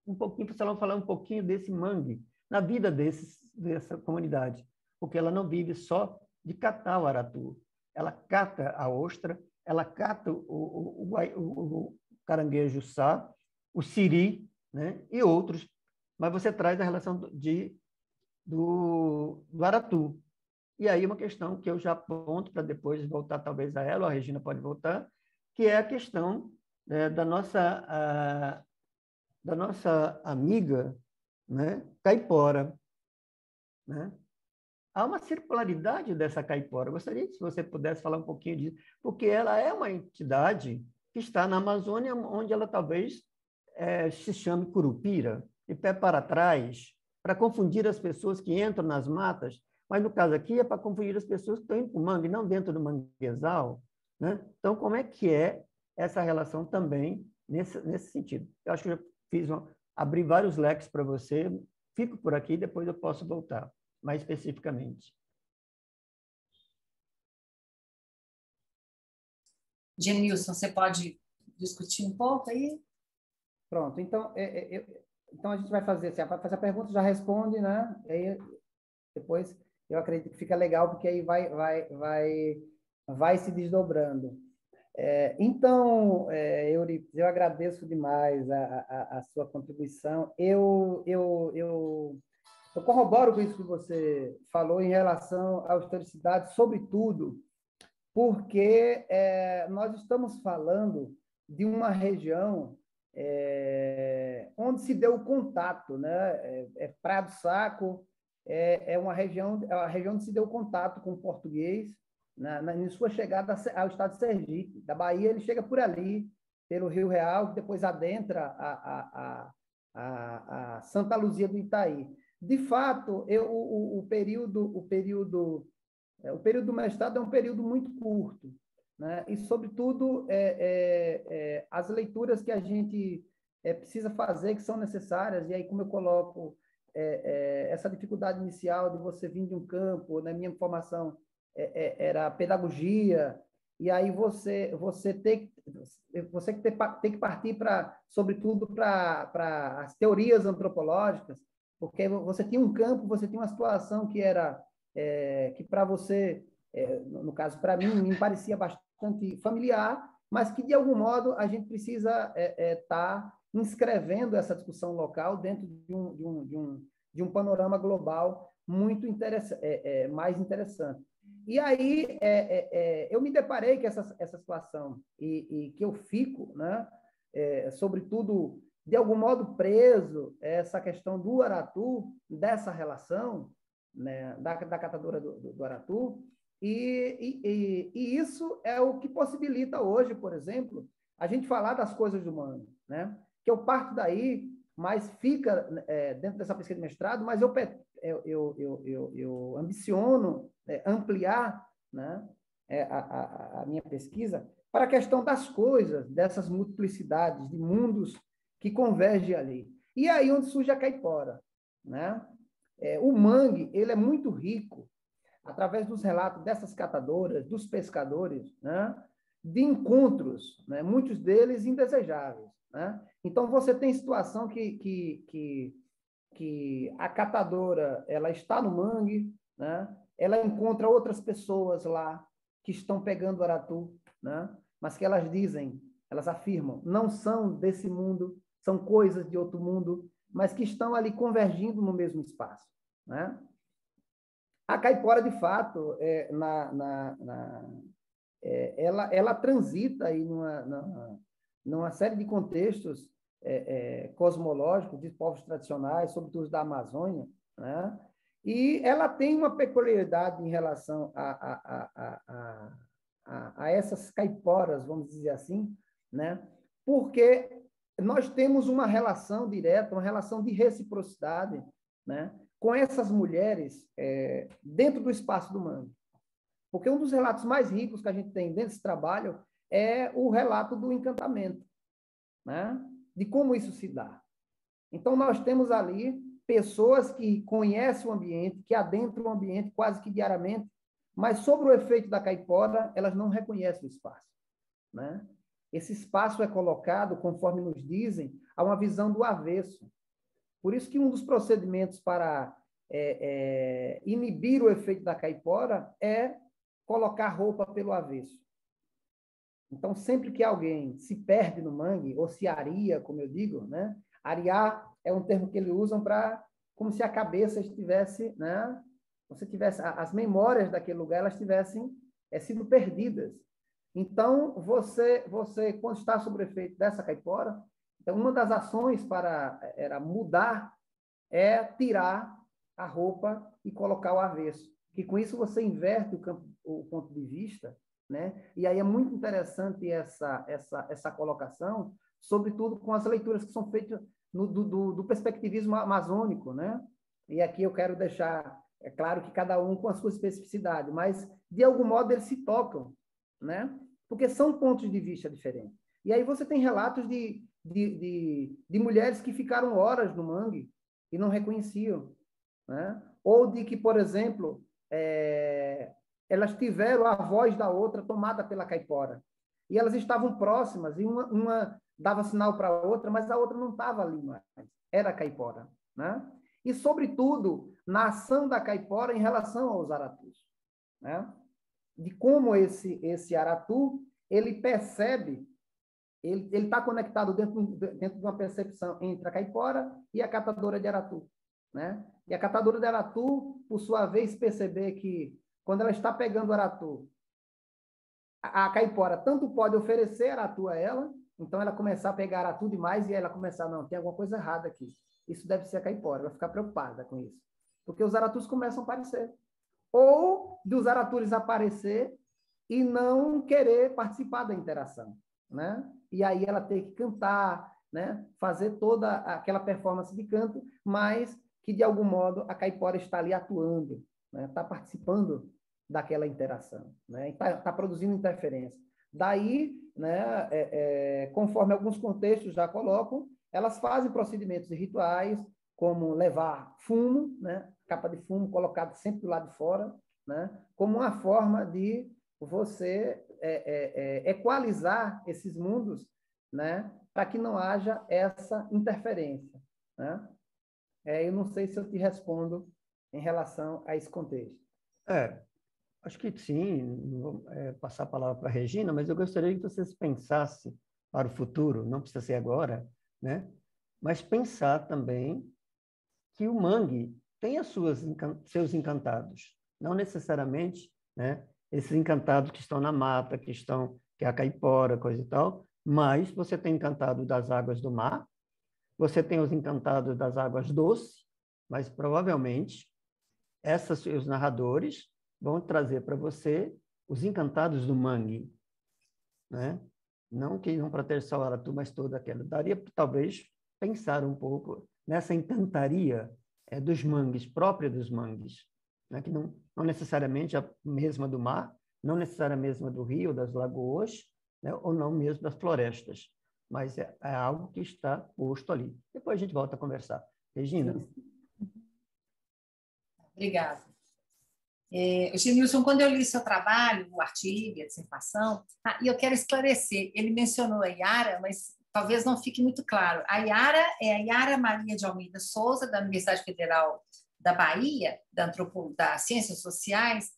um pouquinho, para falar um pouquinho desse mangue na vida dessa comunidade, porque ela não vive só de catar o aratu, ela cata a ostra, ela cata o caranguejo sá, o siri, né, e outros, mas você traz a relação do aratu. E aí uma questão que eu já aponto para depois voltar talvez a ela, ou a Regina pode voltar, que é a questão, né, da nossa amiga, né, caipora, né? Há uma circularidade dessa caipora. Eu gostaria que você pudesse falar um pouquinho disso, porque ela é uma entidade que está na Amazônia, onde ela talvez se chame curupira, de pé para trás, para confundir as pessoas que entram nas matas, mas no caso aqui é para confundir as pessoas que estão indo para o mangue, não dentro do manguezal, né? Então, como é que é essa relação também nesse sentido? Eu acho que eu já fiz abrir vários leques para você. Fico por aqui, depois eu posso voltar, mais especificamente. Genilson, você pode discutir um pouco aí? Pronto, então, então a gente vai fazer assim, vai fazer a pergunta, já responde, né? E aí, depois eu acredito que fica legal, porque aí vai se desdobrando. Então, Euripides, eu agradeço demais a sua contribuição. Eu corroboro com isso que você falou em relação à historicidade, sobretudo porque nós estamos falando de uma região onde se deu o contato, né? Praia do Saco é uma região onde se deu o contato com o português, em sua chegada ao estado de Sergipe. Da Bahia, ele chega por ali, pelo Rio Real, depois adentra a Santa Luzia do Itaí. De fato, o período do mestrado é um período muito curto, né? E, sobretudo, as leituras que a gente precisa fazer, que são necessárias, e aí, como eu coloco, essa dificuldade inicial de você vir de um campo, na minha formação era pedagogia, e aí você tem que partir, sobretudo, para as teorias antropológicas, porque você tinha um campo, você tinha uma situação que era que para você, no caso para mim, me parecia bastante familiar, mas que de algum modo a gente precisa estar inscrevendo essa discussão local dentro de um panorama global muito mais interessante. E aí eu me deparei com essa situação e que eu fico, né, sobretudo, de algum modo preso essa questão do Aratu, dessa relação, né, da catadora do Aratu, e isso é o que possibilita hoje, por exemplo, a gente falar das coisas do humano, né? Que eu parto daí, mas fica dentro dessa pesquisa de mestrado, mas eu ambiciono ampliar, né, a minha pesquisa para a questão das coisas, dessas multiplicidades de mundos que convergem ali. E aí onde surge a caipora, né? O mangue, ele é muito rico, através dos relatos dessas catadoras, dos pescadores, né? De encontros, né? Muitos deles indesejáveis, né? Então, você tem situação que a catadora ela está no mangue, né? Ela encontra outras pessoas lá que estão pegando aratu, né? Mas que elas dizem, elas afirmam, não são desse mundo, são coisas de outro mundo, mas que estão ali convergindo no mesmo espaço, né? A caipora, de fato, ela transita aí numa série de contextos cosmológicos de povos tradicionais, sobretudo da Amazônia, né? E ela tem uma peculiaridade em relação a essas caiporas, vamos dizer assim, né? Porque nós temos uma relação direta, uma relação de reciprocidade, né, com essas mulheres dentro do espaço do mangue. Porque um dos relatos mais ricos que a gente tem dentro desse trabalho é o relato do encantamento, né, de como isso se dá. Então, nós temos ali pessoas que conhecem o ambiente, que adentram o ambiente quase que diariamente, mas sobre o efeito da caipora, elas não reconhecem o espaço, né? Esse espaço é colocado, conforme nos dizem, a uma visão do avesso. Por isso que um dos procedimentos para inibir o efeito da caipora é colocar roupa pelo avesso. Então, sempre que alguém se perde no mangue, ou se aria, como eu digo, né? Arear é um termo que eles usam para, como se a cabeça estivesse, né? Você tivesse, as memórias daquele lugar, elas tivessem sido perdidas. Então, você, quando está sob o efeito dessa caipora, então, uma das ações era mudar, tirar a roupa e colocar o avesso. Que com isso você inverte o ponto de vista, né? E aí é muito interessante essa colocação, sobretudo com as leituras que são feitas do perspectivismo amazônico, né? E aqui eu quero deixar, claro que cada um com a sua especificidade, mas de algum modo eles se tocam, né? Porque são pontos de vista diferentes. E aí você tem relatos de de mulheres que ficaram horas no mangue e não reconheciam, né? Ou de que, por exemplo, elas tiveram a voz da outra tomada pela caipora. E elas estavam próximas, e uma dava sinal para a outra, mas a outra não estava ali mais. Era a caipora, né? E, sobretudo, na ação da caipora em relação aos aratus, né? De como esse aratu, ele percebe, ele está conectado dentro de uma percepção entre a caipora e a catadora de aratu, né? E a catadora de aratu, por sua vez, perceber que, quando ela está pegando o aratu, a caipora tanto pode oferecer aratu a ela, então ela começar a pegar aratu demais e ela começar, não, tem alguma coisa errada aqui. Isso deve ser a caipora, vai ficar preocupada com isso. Porque os aratus começam a aparecer. Ou dos aratus aparecer e não querer participar da interação, né? E aí ela tem que cantar, né? Fazer toda aquela performance de canto, mas que, de algum modo, a caipora está ali atuando, né? Está participando daquela interação, né? Está produzindo interferência. Daí, né, conforme alguns contextos já colocam, elas fazem procedimentos e rituais, como levar fumo, né? Capa de fumo colocada sempre do lado de fora, né? Como uma forma de você equalizar esses mundos, né? Para que não haja essa interferência, né? Eu não sei se eu te respondo em relação a esse contexto. Acho que sim, não vou passar a palavra para a Regina, mas eu gostaria que vocês pensassem para o futuro, não precisa ser agora, né? Mas pensar também que o mangue tem seus encantados, não necessariamente, né, esses encantados que estão na mata, que é a caipora, coisa e tal, mas você tem encantado das águas do mar, você tem os encantados das águas doces, mas provavelmente os narradores vão trazer para você os encantados do mangue, né? Não que não para ter só aratu, mas toda aquela. Daria talvez pensar um pouco nessa encantaria dos mangues, própria dos mangues, né? Que não necessariamente a mesma do mar, não necessariamente a mesma do rio, das lagoas, né? Ou não mesmo das florestas, mas é algo que está posto ali. Depois a gente volta a conversar. Regina? Obrigada. Genilson, quando eu li seu trabalho, o artigo, a dissertação, e eu quero esclarecer, ele mencionou a Yara, mas talvez não fique muito claro. A Yara é a Yara Maria de Almeida Souza, da Universidade Federal da Bahia, das Ciências Sociais,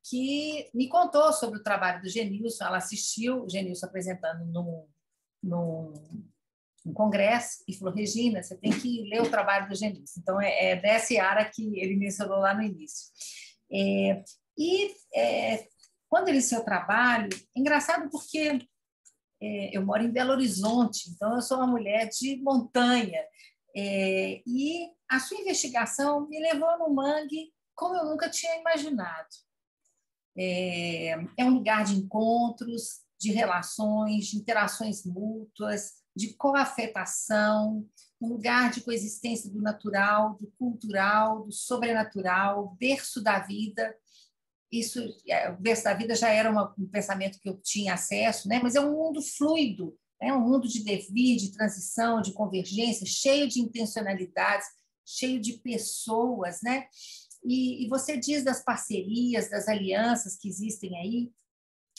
que me contou sobre o trabalho do Genilson. Ela assistiu o Genilson apresentando num congresso e falou: Regina, você tem que ler o trabalho do Genilson. Então, é dessa Yara que ele mencionou lá no início. Quando ele seu trabalho, engraçado porque eu moro em Belo Horizonte, então eu sou uma mulher de montanha, e a sua investigação me levou no mangue como eu nunca tinha imaginado. É um lugar de encontros, de relações, de interações mútuas, de coafetação, um lugar de coexistência do natural, do cultural, do sobrenatural, berço da vida. Isso, o berço da vida já era um pensamento que eu tinha acesso, né? Mas é um mundo fluido, é um mundo de devir, de transição, de convergência, cheio de intencionalidades, cheio de pessoas, né? E você diz das parcerias, das alianças que existem aí,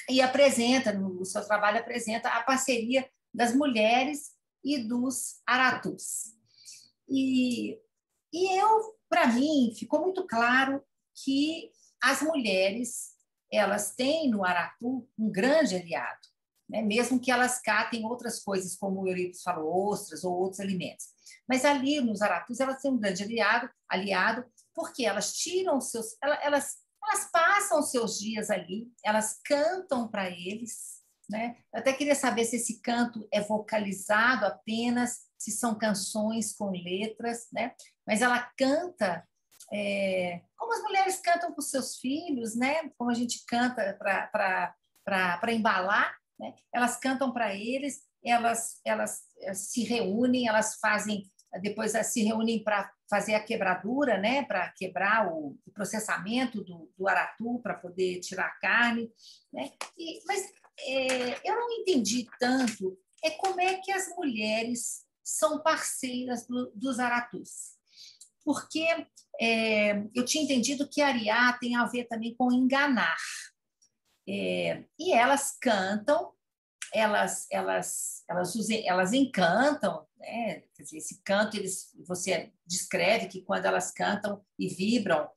e apresenta, no seu trabalho, apresenta a parceria das mulheres e dos aratus. E para mim, ficou muito claro que as mulheres, elas têm no aratu um grande aliado, né? Mesmo que elas catem outras coisas, como o Euripides falou, ostras ou outros alimentos. Mas ali nos aratus, elas têm um grande aliado porque elas tiram elas passam os seus dias ali, elas cantam para eles, né? Eu até queria saber se esse canto é vocalizado apenas, se são canções com letras, né? Mas ela canta como as mulheres cantam para os seus filhos, né? Como a gente canta para embalar, né? Elas cantam para eles, elas se reúnem, depois se reúnem para fazer a quebradura, né? Para quebrar o processamento do aratu, para poder tirar a carne, né? Mas eu não entendi tanto é como é que as mulheres são parceiras dos aratus. Porque eu tinha entendido que ariá tem a ver também com enganar. E elas cantam, elas encantam, né? Quer dizer, esse canto, você descreve que quando elas cantam e vibram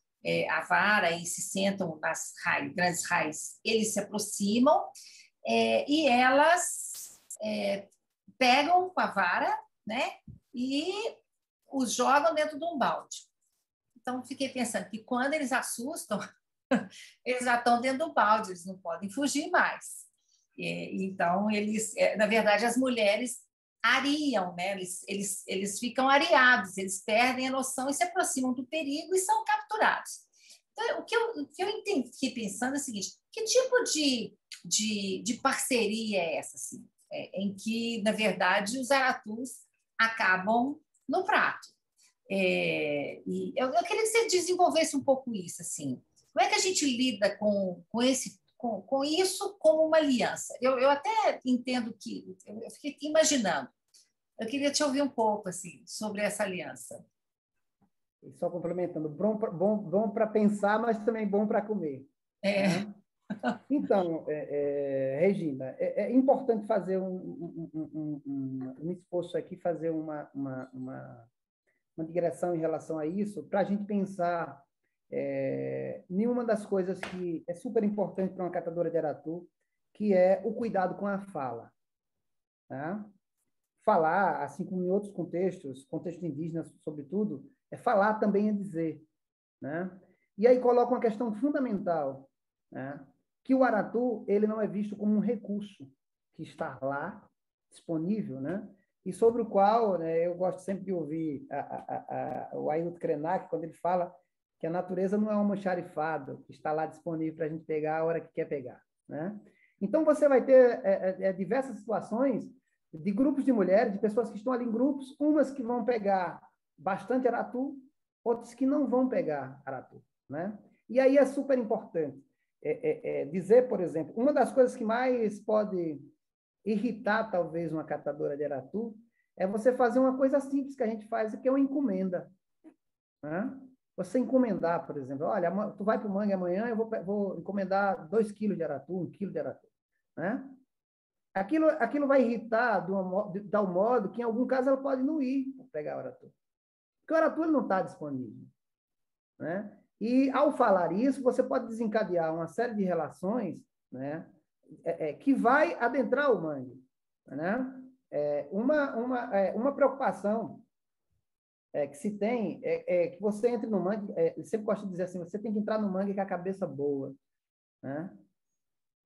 a vara e se sentam nas grandes raízes, eles se aproximam e elas pegam com a vara, né? E os jogam dentro de um balde. Então, fiquei pensando que quando eles assustam, eles já estão dentro do balde, eles não podem fugir mais. Então, na verdade, as mulheres ariam, né? Eles ficam areados, eles perdem a noção e se aproximam do perigo e são capturados. Então, o que eu fiquei pensando é o seguinte: que tipo de parceria é essa, assim? Em que, na verdade, os aratus acabam no prato. E eu queria que você desenvolvesse um pouco isso, assim. Como é que a gente lida com isso como uma aliança? Eu até entendo que... Eu fiquei imaginando. Eu queria te ouvir um pouco assim, sobre essa aliança. E só complementando, bom para pensar, mas também bom para comer. Né? Então, Regina, é importante fazer um esforço aqui, fazer uma digressão em relação a isso, para a gente pensar nenhuma das coisas que é super importante para uma catadora de aratu, que é o cuidado com a fala. Tá? Falar, assim como em outros contextos, contexto indígena, sobretudo, falar também é dizer. Né? E aí coloca uma questão fundamental, né? Que o aratu ele não é visto como um recurso que está lá, disponível, né? E sobre o qual, né, eu gosto sempre de ouvir o Ailton Krenak, quando ele fala que a natureza não é um almoxarifado que está lá disponível para a gente pegar a hora que quer pegar. Né? Então, você vai ter diversas situações de grupos de mulheres, de pessoas que estão ali em grupos, umas que vão pegar bastante aratu, outras que não vão pegar aratu. Né? E aí é super importante dizer, por exemplo, uma das coisas que mais pode irritar, talvez, uma catadora de aratu é você fazer uma coisa simples que a gente faz, que é uma encomenda. Né? Você encomendar, por exemplo, olha, tu vai para o mangue amanhã, eu vou encomendar 2 quilos de aratu, 1 quilo de aratu. Né? Aquilo vai irritar de tal modo que, em algum caso, ela pode não ir pegar o aratu. Porque o aratu ele não está disponível. Né? E, ao falar isso, você pode desencadear uma série de relações, né, que vai adentrar o mangue. Né? Uma preocupação que se tem que você entre no mangue, eu sempre gosto de dizer assim, você tem que entrar no mangue com a cabeça boa. Né?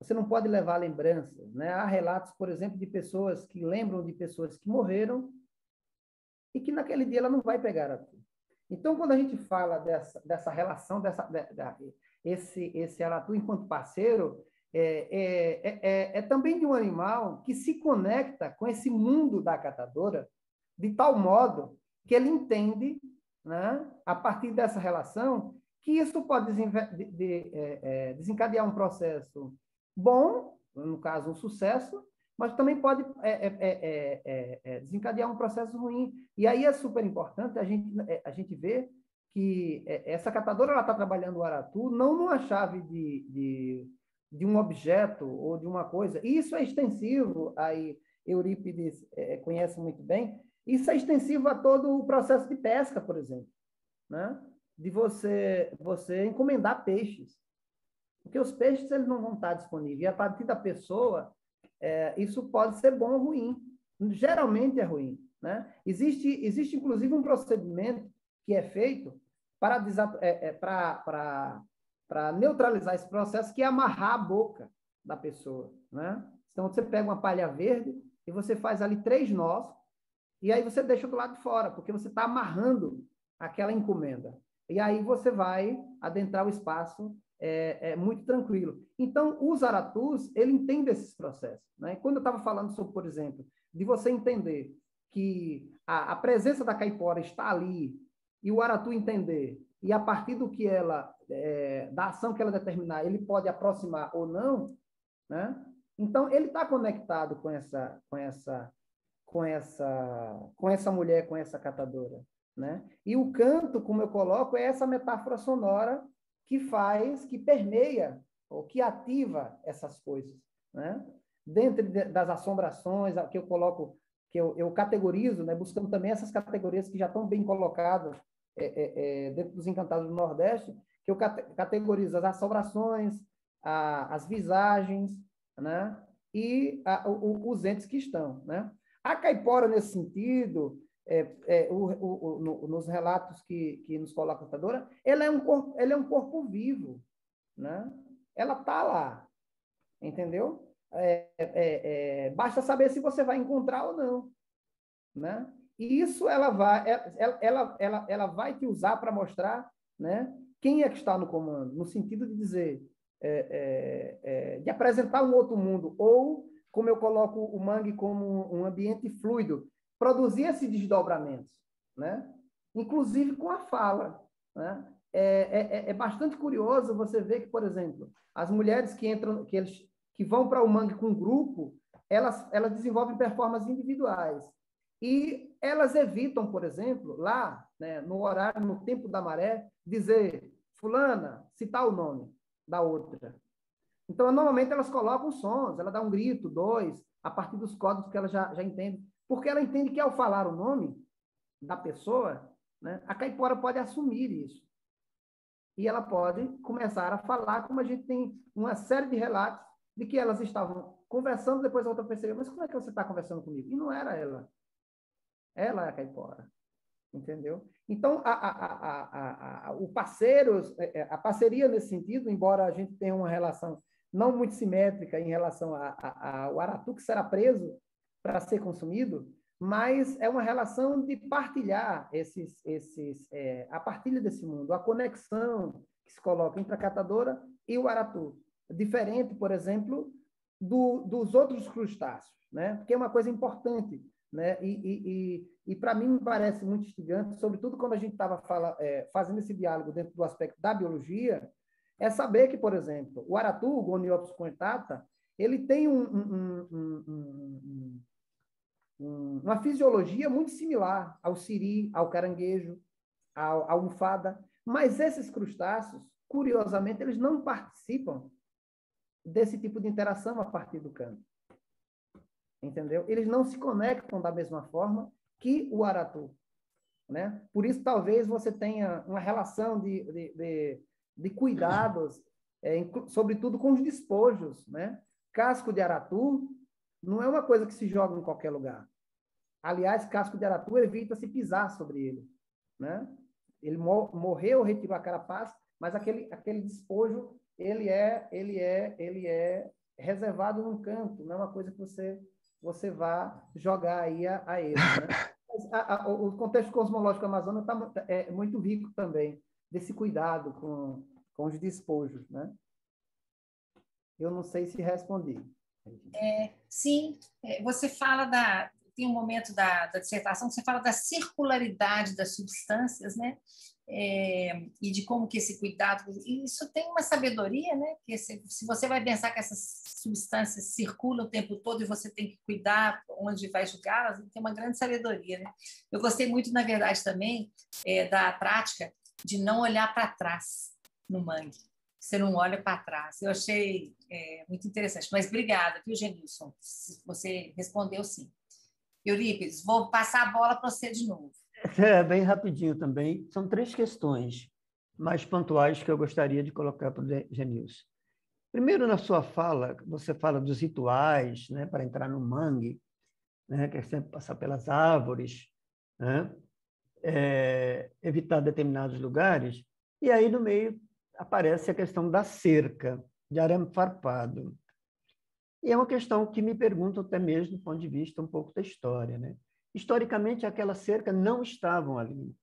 Você não pode levar lembranças. Né? Há relatos, por exemplo, de pessoas que lembram de pessoas que morreram e que naquele dia ela não vai pegar aratu. Então, quando a gente fala dessa relação, esse aratu enquanto parceiro, também de um animal que se conecta com esse mundo da catadora de tal modo que ele entende, né, a partir dessa relação, que isso pode desencadear um processo bom, no caso, um sucesso, mas também pode desencadear um processo ruim. E aí é super importante a gente ver que essa catadora ela está trabalhando o aratu não numa chave de um objeto ou de uma coisa. E isso é extensivo, aí Eurípides conhece muito bem, isso é extensivo a todo o processo de pesca, por exemplo. Né? De você encomendar peixes. Porque os peixes eles não vão estar disponíveis. E a partir da pessoa, isso pode ser bom ou ruim. Geralmente é ruim. Né? Existe, inclusive, um procedimento que é feito para neutralizar esse processo, que é amarrar a boca da pessoa. Né? Então, você pega uma palha verde e você faz ali 3 nós, e aí você deixa do lado de fora, porque você está amarrando aquela encomenda. E aí você vai adentrar o espaço muito tranquilo. Então, os aratus, ele entende esses processos. Né? Quando eu estava falando sobre, por exemplo, de você entender que a presença da caipora está ali, e o aratu entender, e a partir do que ela, da ação que ela determinar, ele pode aproximar ou não, né? Então, ele está conectado com essa mulher, com essa catadora, né? E o canto, como eu coloco, é essa metáfora sonora que permeia, ou que ativa essas coisas, né? Dentro das assombrações, que eu coloco, que eu categorizo, né? Buscando também essas categorias que já estão bem colocadas dentro dos Encantados do Nordeste, que eu categorizo as assombrações, as visagens, né? E os entes que estão, né? A caipora, nesse sentido, nos relatos que nos coloca a catadora, ela é um corpo vivo, né? Ela está lá, entendeu? Basta saber se você vai encontrar ou não, né? E isso ela vai te usar para mostrar, né, quem é que está no comando, no sentido de dizer, de apresentar um outro mundo, ou, como eu coloco o mangue como um ambiente fluido, produzir esses desdobramentos, né? Inclusive com a fala, né? É bastante curioso você ver que, por exemplo, as mulheres que vão para o mangue com grupo, elas desenvolvem performances individuais. E elas evitam, por exemplo, lá, né, no horário, no tempo da maré, dizer, fulana, citar o nome da outra. Então, normalmente, elas colocam sons, ela dá um grito, dois, a partir dos códigos que ela já entende. Porque ela entende que, ao falar o nome da pessoa, né, a caipora pode assumir isso. E ela pode começar a falar, como a gente tem uma série de relatos de que elas estavam conversando, depois a outra percebeu, mas como é que você está conversando comigo? E não era ela. Ela é a caipora, entendeu? Então, o parceiro, a parceria nesse sentido, embora a gente tenha uma relação não muito simétrica em relação ao aratu que será preso para ser consumido, mas é uma relação de partilhar a partilha desse mundo, a conexão que se coloca entre a catadora e o aratu. Diferente, por exemplo, dos outros crustáceos, né? Porque é uma coisa importante, né? E para mim me parece muito instigante, sobretudo quando a gente estava fazendo esse diálogo dentro do aspecto da biologia, é saber que, por exemplo, o aratu, o Goniopsis coetata, ele tem uma fisiologia muito similar ao siri, ao caranguejo, à almofada, mas esses crustáceos, curiosamente, eles não participam desse tipo de interação a partir do canto. Entendeu? Eles não se conectam da mesma forma que o aratu, né? Por isso, talvez você tenha uma relação de cuidados, sobretudo com os despojos, né? Casco de aratu não é uma coisa que se joga em qualquer lugar. Aliás, casco de aratu evita-se pisar sobre ele, né? Ele morreu, retirou a carapaça, mas aquele despojo ele é reservado num canto, não é uma coisa que você vá jogar aí a ele, né? O contexto cosmológico amazônico é muito rico também desse cuidado com os despojos, né? Eu não sei se respondi. Sim, você fala tem um momento da dissertação que você fala da circularidade das substâncias, né? E de como que esse cuidado... Isso tem uma sabedoria, né? Que se você vai pensar que essas substâncias circulam o tempo todo e você tem que cuidar onde vai julgá-las, tem uma grande sabedoria, né? Eu gostei muito, na verdade, também da prática de não olhar para trás no mangue. Você não olha para trás. Eu achei muito interessante. Mas obrigada, viu, Genilson? Você respondeu sim. Eurípides, vou passar a bola para você de novo. Bem rapidinho também. São 3 questões mais pontuais que eu gostaria de colocar para o Genilson. Primeiro, na sua fala, você fala dos rituais, né, para entrar no mangue, né, que é sempre passar pelas árvores, né, evitar determinados lugares, e aí no meio aparece a questão da cerca, de arame farpado. E é uma questão que me pergunto até mesmo do ponto de vista um pouco da história, né? Historicamente, aquela cerca não estavam ali.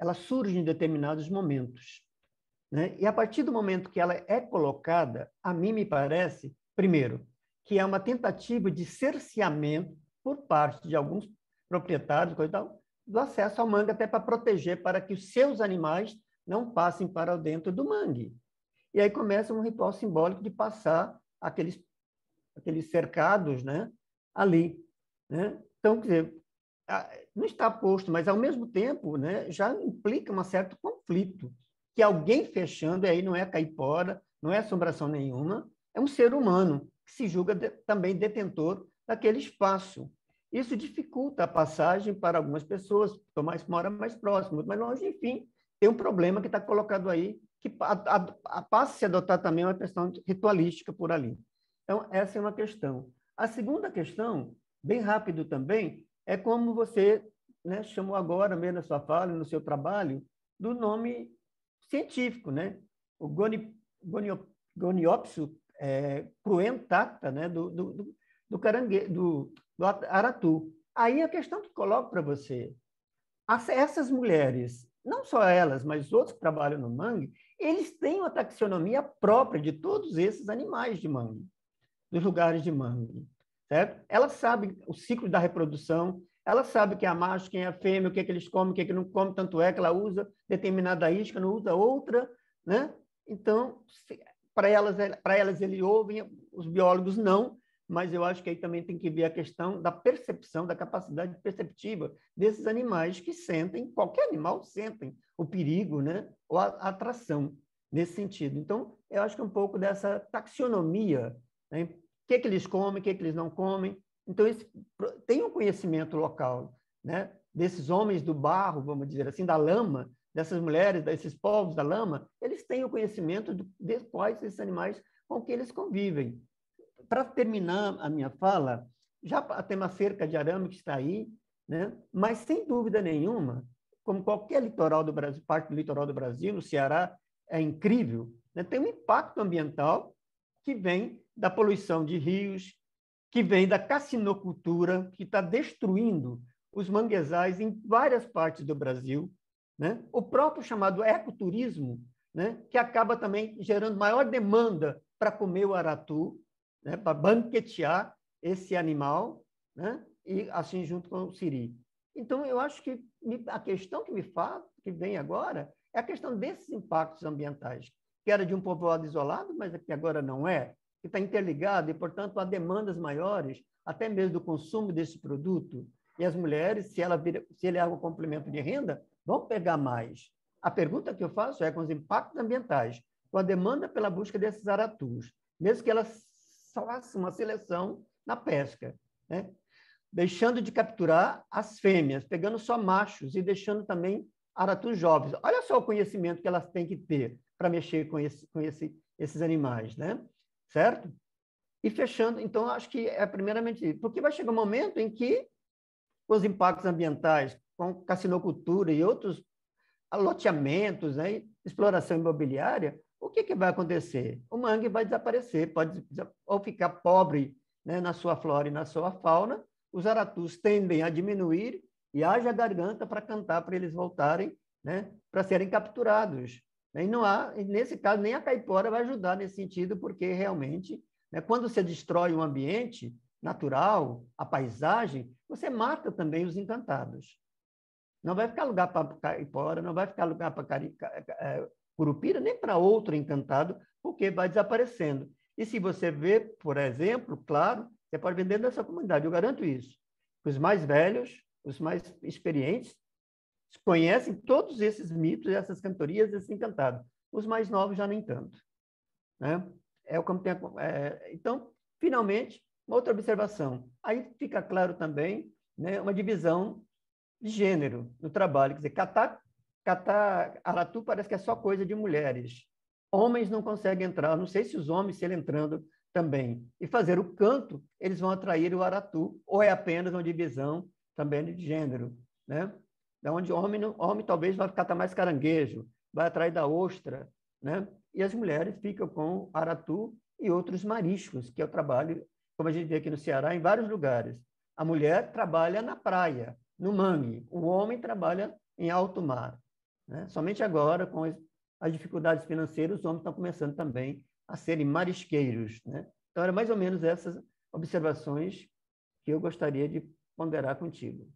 Ela surge em determinados momentos, né? E a partir do momento que ela é colocada, a mim me parece, primeiro, que é uma tentativa de cerceamento por parte de alguns proprietários, coisa e tal, do acesso ao mangue, até para proteger, para que os seus animais não passem para dentro do mangue. E aí começa um ritual simbólico de passar aqueles aqueles cercados, né, ali, né? Então, quer dizer, não está posto, mas, ao mesmo tempo, né, já implica um certo conflito, que alguém fechando, e aí não é caipora, não é assombração nenhuma, é um ser humano que se julga também detentor daquele espaço. Isso dificulta a passagem para algumas pessoas, que moram mais próximas, mais longe, enfim, tem um problema que está colocado aí, que passa a se adotar também uma questão ritualística por ali. Então, essa é uma questão. A segunda questão, bem rápido também, é como você, né, chamou agora mesmo na sua fala, no seu trabalho, do nome científico, né? O Goniopsis cruentata, né? do caranguejo, do aratu. Aí a questão que coloco para você, essas mulheres, não só elas, mas outros que trabalham no mangue, eles têm uma taxonomia própria de todos esses animais de mangue, dos lugares de mangue, certo? Elas sabem o ciclo da reprodução, ela sabe quem é a macho, quem é a fêmea, o que é que eles comem, o que é que não comem, tanto é que ela usa determinada isca, não usa outra, né? Então, para elas eles ouvem, os biólogos não, mas eu acho que aí também tem que ver a questão da percepção, da capacidade perceptiva desses animais que sentem, qualquer animal sentem o perigo, né? Ou a atração nesse sentido. Então, eu acho que é um pouco dessa taxonomia, né? O que é que eles comem, o que é que eles não comem. Então, tem um conhecimento local, né? Desses homens do barro, vamos dizer assim, da lama, dessas mulheres, desses povos da lama, eles têm o conhecimento de quais esses animais com que eles convivem. Para terminar a minha fala, já tem uma cerca de arame que está aí, né? Mas, sem dúvida nenhuma, como qualquer litoral do Brasil, parte do litoral do Brasil, no Ceará, é incrível, né? Tem um impacto ambiental que vem da poluição de rios, que vem da cassinocultura, que está destruindo os manguezais em várias partes do Brasil, né? O próprio chamado ecoturismo, né? Que acaba também gerando maior demanda para comer o aratu, né? Para banquetear esse animal, né? E assim junto com o siri. Então, eu acho que a questão que vem agora é a questão desses impactos ambientais, que era de um povoado isolado, mas que agora não é, que está interligado e, portanto, há demandas maiores, até mesmo do consumo desse produto. E as mulheres, se ele é um complemento de renda, vão pegar mais. A pergunta que eu faço é, com os impactos ambientais, com a demanda pela busca desses aratus, mesmo que elas façam uma seleção na pesca, né? Deixando de capturar as fêmeas, pegando só machos e deixando também aratus jovens. Olha só o conhecimento que elas têm que ter para mexer com esses animais, né? Certo? E fechando, então, acho que é primeiramente, porque vai chegar um momento em que os impactos ambientais, com cassinocultura e outros loteamentos, né, exploração imobiliária, o que vai acontecer? O mangue vai desaparecer, pode ou ficar pobre, né, na sua flora e na sua fauna, os aratus tendem a diminuir e haja garganta para cantar, para eles voltarem, né, para serem capturados. E não há, nesse caso, nem a caipora vai ajudar nesse sentido, porque realmente, né, quando você destrói um ambiente natural, a paisagem, você mata também os encantados. Não vai ficar lugar para caipora, não vai ficar lugar para curupira, nem para outro encantado, porque vai desaparecendo. E se você vê, por exemplo, claro, você pode vender nessa comunidade, eu garanto isso. Os mais velhos, os mais experientes, conhecem todos esses mitos, essas cantorias, esses encantados. Os mais novos já nem tanto, né? Então, finalmente, uma outra observação. Aí fica claro também, né, uma divisão de gênero no trabalho. Quer dizer, catar aratu parece que é só coisa de mulheres. Homens não conseguem entrar, não sei se os homens, se ele entrando também, e fazer o canto, eles vão atrair o aratu, ou é apenas uma divisão também de gênero, né? Da onde homem talvez vai catar mais caranguejo, vai atrair da ostra, né? E as mulheres ficam com aratu e outros mariscos, que é o trabalho, como a gente vê aqui no Ceará, em vários lugares. A mulher trabalha na praia, no mangue, o homem trabalha em alto mar, né? Somente agora, com as dificuldades financeiras, os homens estão começando também a serem marisqueiros, né? Então, era mais ou menos essas observações que eu gostaria de ponderar contigo.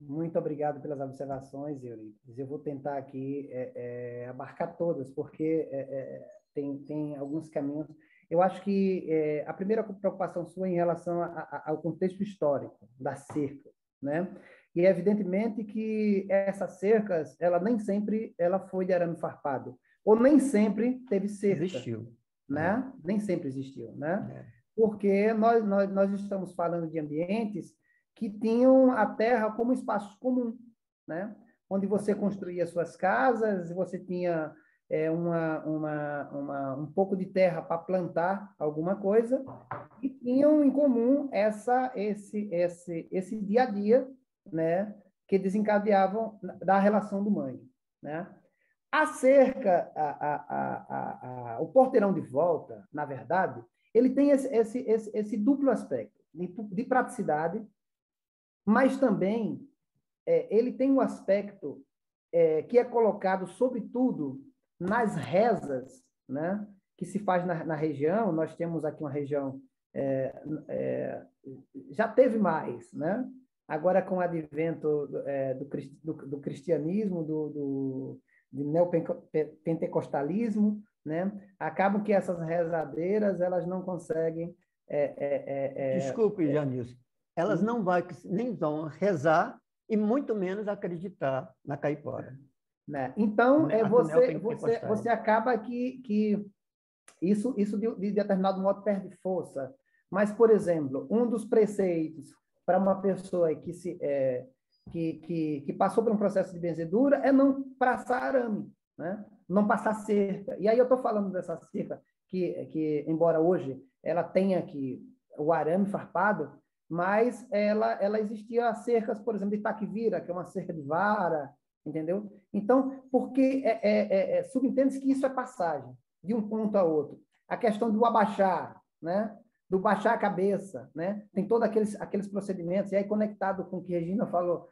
Muito obrigado pelas observações, Euripides. Eu vou tentar aqui abarcar todas, porque tem alguns caminhos. Eu acho que a primeira preocupação sua é em relação ao contexto histórico da cerca, né? E é evidentemente que essas cercas, ela nem sempre ela foi de arame farpado, ou nem sempre teve cerca. Existiu. Né? Nem sempre existiu, né? Porque nós estamos falando de ambientes que tinham a terra como espaço comum, né? Onde você construía suas casas, você tinha um pouco de terra para plantar alguma coisa, e tinham em comum esse dia a dia, né? Que desencadeavam da relação do mãe, né? A cerca, o porteirão de volta, na verdade, ele tem esse duplo aspecto de praticidade, mas também ele tem um aspecto que é colocado, sobretudo, nas rezas, né, que se faz na região. Nós temos aqui uma região, já teve mais, né? Agora, com o advento do cristianismo, do neopentecostalismo, né? Acabam que essas rezadeiras elas não conseguem... Desculpe, Janilson. Elas nem vão rezar e muito menos acreditar na caipora. Né? Então, você acaba que isso de determinado modo perde força. Mas, por exemplo, um dos preceitos para uma pessoa que passou por um processo de benzedura é não passar arame, né? Não passar cerca. E aí eu estou falando dessa cerca que, embora hoje ela tenha aqui o arame farpado, mas ela existia cercas, por exemplo, de Itaquivira, que é uma cerca de vara, entendeu? Então, porque subentende-se que isso é passagem de um ponto a outro. A questão do abaixar, né? Do baixar a cabeça, né? Tem todos aqueles procedimentos, e aí conectado com o que Regina falou,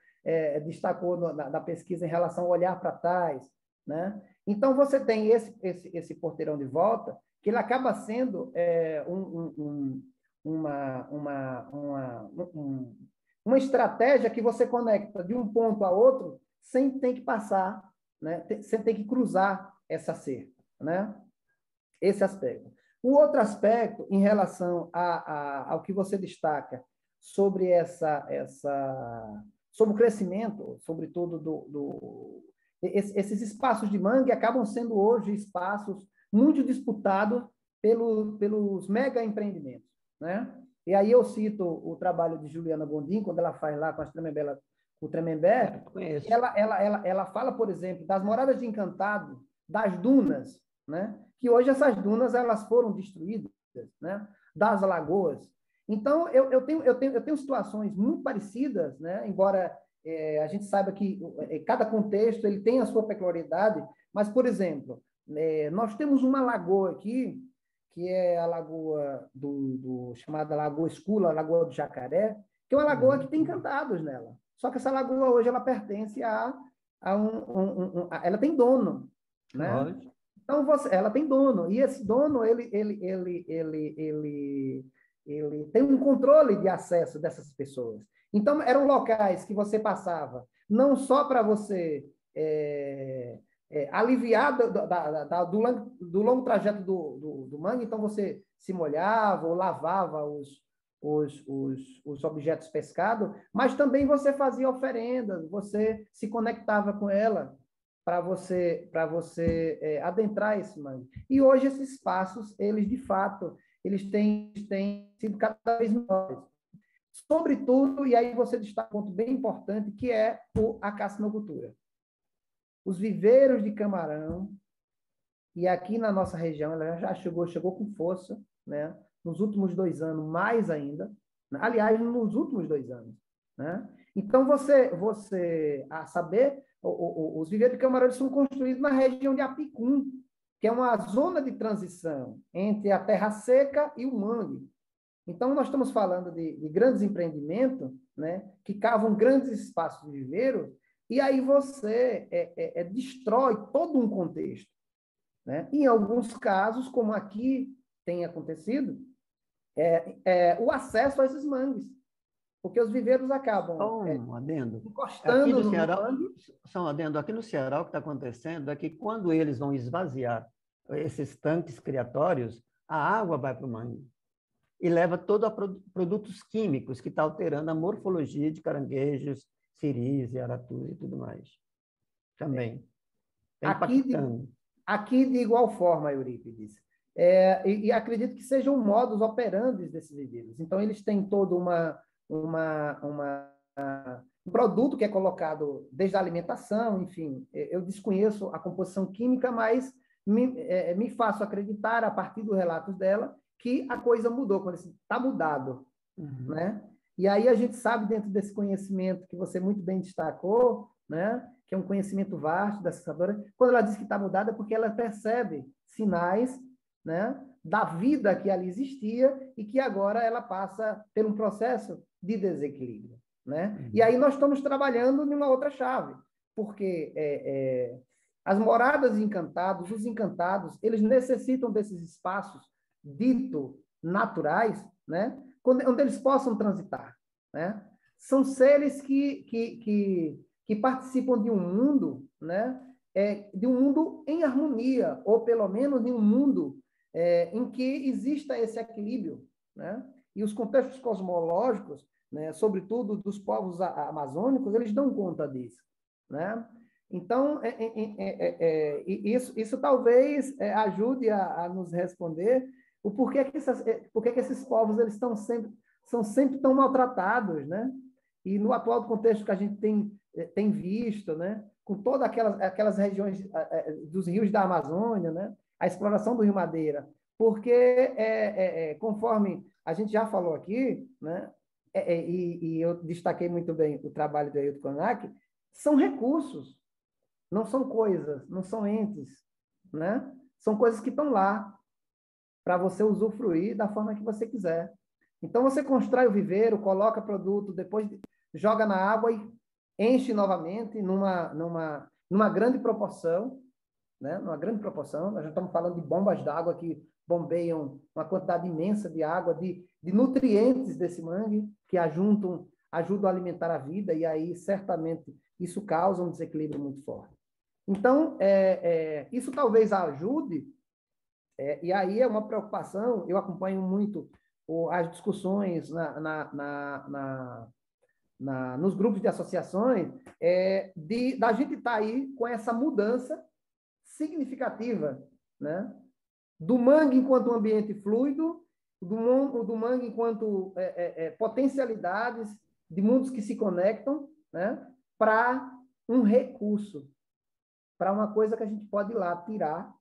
destacou da pesquisa em relação ao olhar para trás, né? Então, você tem esse porteirão de volta, que ele acaba sendo uma estratégia que você conecta de um ponto a outro sem ter que passar, né? Sem ter que cruzar essa cerca, né? Esse aspecto. O outro aspecto, em relação ao que você destaca sobre sobre o crescimento, sobretudo esses espaços de mangue acabam sendo hoje espaços muito disputados pelos mega empreendimentos, né? E aí eu cito o trabalho de Juliana Gondim, quando ela faz lá com o Tremembé, ela fala, por exemplo, das moradas de encantado, das dunas, né? Que hoje essas dunas elas foram destruídas, né? Das lagoas. Então, eu tenho situações muito parecidas, né? Embora a gente saiba que cada contexto ele tem a sua peculiaridade, mas, por exemplo, nós temos uma lagoa aqui, que é a lagoa chamada Lagoa Escula, a Lagoa do Jacaré, que é uma lagoa que tem encantados nela. Só que essa lagoa hoje ela pertence ela tem dono, né? Então ela tem dono, e esse dono ele tem um controle de acesso dessas pessoas. Então eram locais que você passava não só para você aliviar do longo trajeto do mangue, então você se molhava ou lavava os objetos pescados, mas também você fazia oferendas, você se conectava com ela para você adentrar esse mangue. E hoje esses espaços, eles de fato, eles têm sido cada vez melhores. Sobretudo, e aí você destaca um ponto bem importante, que é a cassinocultura. Os viveiros de camarão, e aqui na nossa região, ela já chegou com força, né? Nos últimos 2 anos, mais ainda. Aliás, nos últimos 2 anos. Né? Então, a saber, os viveiros de camarão são construídos na região de Apicum, que é uma zona de transição entre a terra seca e o mangue. Então, nós estamos falando de grandes empreendimentos, né, que cavam grandes espaços de viveiro, e aí você destrói todo um contexto. Né? Em alguns casos, como aqui tem acontecido, o acesso a esses mangues. porque os viveiros acabam Um adendo. encostando Aqui no no Ceará, mangue. só um adendo, aqui no Ceará o que está acontecendo é que quando eles vão esvaziar esses tanques criatórios, a água vai para o mangue e leva todo a produtos químicos que está alterando a morfologia de caranguejos, siris, aratus e tudo mais. Também. Está impactando. Aqui de igual forma, Eurípides. E acredito que sejam modus operandi desses viveiros. Então, eles têm todo um produto que é colocado desde a alimentação, enfim. Eu desconheço a composição química, mas me faço acreditar, a partir dos relatos dela, que a coisa mudou, quando está mudado. Né? E aí a gente sabe, dentro desse conhecimento que você muito bem destacou, né? Que é um conhecimento vasto da sensadora, quando ela diz que está mudada, é porque ela percebe sinais, né? Da vida que ali existia e que agora ela passa por um processo de desequilíbrio. Né? E aí nós estamos trabalhando numa outra chave, porque as moradas encantadas, os encantados, eles necessitam desses espaços dito naturais, né? Onde eles possam transitar. Né? São seres que participam de um mundo, né? De um mundo em harmonia, ou pelo menos de um mundo em que exista esse equilíbrio. Né? E os contextos cosmológicos, né, sobretudo dos povos amazônicos, eles dão conta disso. Né? Então, isso talvez ajude a nos responder o porquê que esses povos eles são sempre tão maltratados, né? E no atual contexto que a gente tem visto, né? Com todas aquelas regiões dos rios da Amazônia, né? A exploração do Rio Madeira, porque conforme a gente já falou aqui, né? E eu destaquei muito bem o trabalho do Ailton Krenak, são recursos, não são coisas, não são entes, né? São coisas que estão lá para você usufruir da forma que você quiser. Então, você constrói o viveiro, coloca produto, depois joga na água e enche novamente numa grande proporção, né? Numa grande proporção. Nós já estamos falando de bombas d'água que bombeiam uma quantidade imensa de água, de nutrientes desse mangue, que ajudam a alimentar a vida, e aí, certamente, isso causa um desequilíbrio muito forte. Então, isso talvez ajude, e aí é uma preocupação, eu acompanho muito as discussões nos grupos de associações, da gente estar aí com essa mudança significativa, né? Do mangue enquanto um ambiente fluido, do mangue enquanto potencialidades de mundos que se conectam, né? Para um recurso, para uma coisa que a gente pode ir lá tirar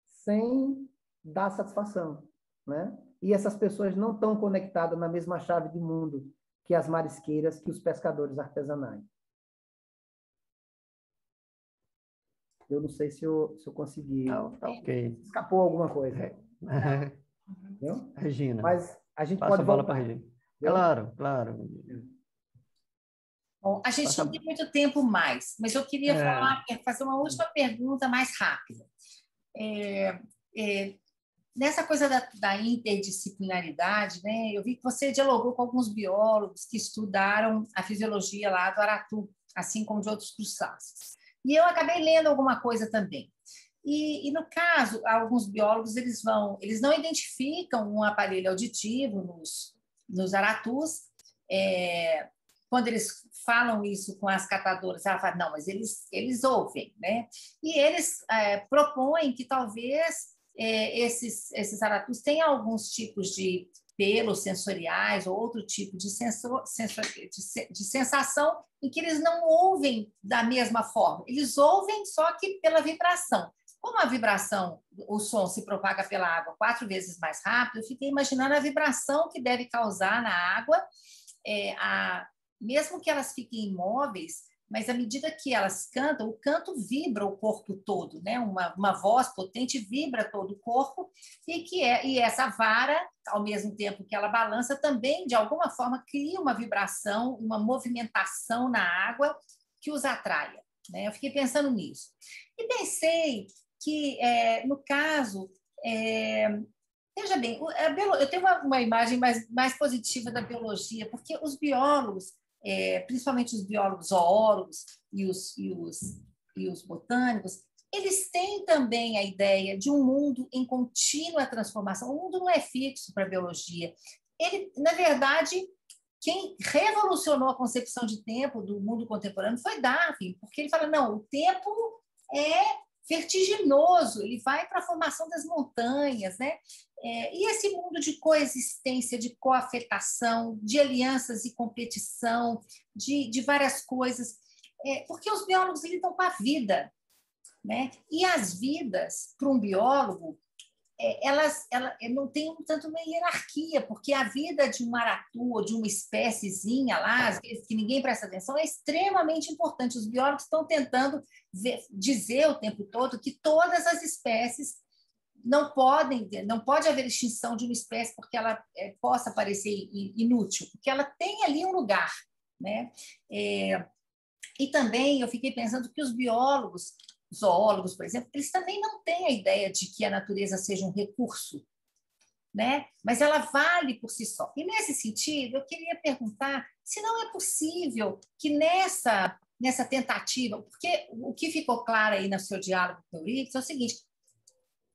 sem dar satisfação, né? E essas pessoas não estão conectadas na mesma chave de mundo que as marisqueiras, que os pescadores artesanais. Eu não sei se eu consegui. Tá ok. Escapou alguma coisa. Regina. Mas a gente passa pode a bola voltar. para a Regina. Claro, claro. Bom, a gente não tem muito tempo mais, mas eu queria fazer uma última pergunta mais rápida. Nessa coisa da interdisciplinaridade, né, eu vi que você dialogou com alguns biólogos que estudaram a fisiologia lá do aratu, assim como de outros crustáceos. E eu acabei lendo alguma coisa também. E no caso, alguns biólogos eles não identificam um aparelho auditivo nos aratus. Quando eles falam isso com as catadoras, ela fala, não, mas eles ouvem, né? E eles propõem que talvez esses aratus tenham alguns tipos de pelos sensoriais ou outro tipo de sensação em que eles não ouvem da mesma forma. Eles ouvem só que pela vibração. Como a vibração, o som se propaga pela água 4 vezes mais rápido, eu fiquei imaginando a vibração que deve causar na água, mesmo que elas fiquem imóveis, mas à medida que elas cantam, o canto vibra o corpo todo, né? Uma voz potente vibra todo o corpo, e essa vara, ao mesmo tempo que ela balança, também, de alguma forma, cria uma vibração, uma movimentação na água que os atraia. Né? Eu fiquei pensando nisso. E pensei que, no caso, Veja bem, eu tenho uma imagem mais positiva da biologia, porque os biólogos, principalmente os biólogos zoólogos e os botânicos, eles têm também a ideia de um mundo em contínua transformação. O mundo não é fixo para a biologia. Ele, na verdade, quem revolucionou a concepção de tempo do mundo contemporâneo foi Darwin, porque ele fala, não, o tempo é vertiginoso, ele vai para a formação das montanhas, né? E esse mundo de coexistência, de coafetação, de alianças e competição, de várias coisas, porque os biólogos lidam com a vida, né? E as vidas, para um biólogo, elas não têm tanto uma hierarquia, porque a vida de um maratu ou de uma espéciezinha lá, às vezes, que ninguém presta atenção, é extremamente importante. Os biólogos estão tentando dizer o tempo todo que todas as espécies não pode haver extinção de uma espécie porque ela possa parecer inútil, porque ela tem ali um lugar, né? E também eu fiquei pensando que os biólogos, zoólogos, por exemplo, eles também não têm a ideia de que a natureza seja um recurso, né? Mas ela vale por si só. E, nesse sentido, eu queria perguntar se não é possível que nessa tentativa, porque o que ficou claro aí no seu diálogo com o Euripides é o seguinte,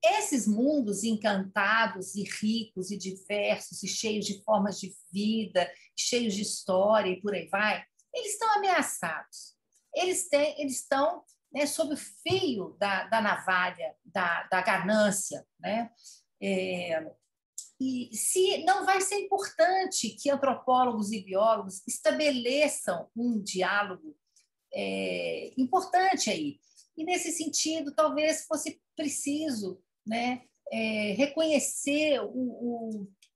esses mundos encantados e ricos e diversos e cheios de formas de vida, cheios de história e por aí vai, eles estão ameaçados. Eles estão, né, sob o fio da navalha, da ganância, né? E se não vai ser importante que antropólogos e biólogos estabeleçam um diálogo importante aí. E, nesse sentido, talvez fosse preciso, né, reconhecer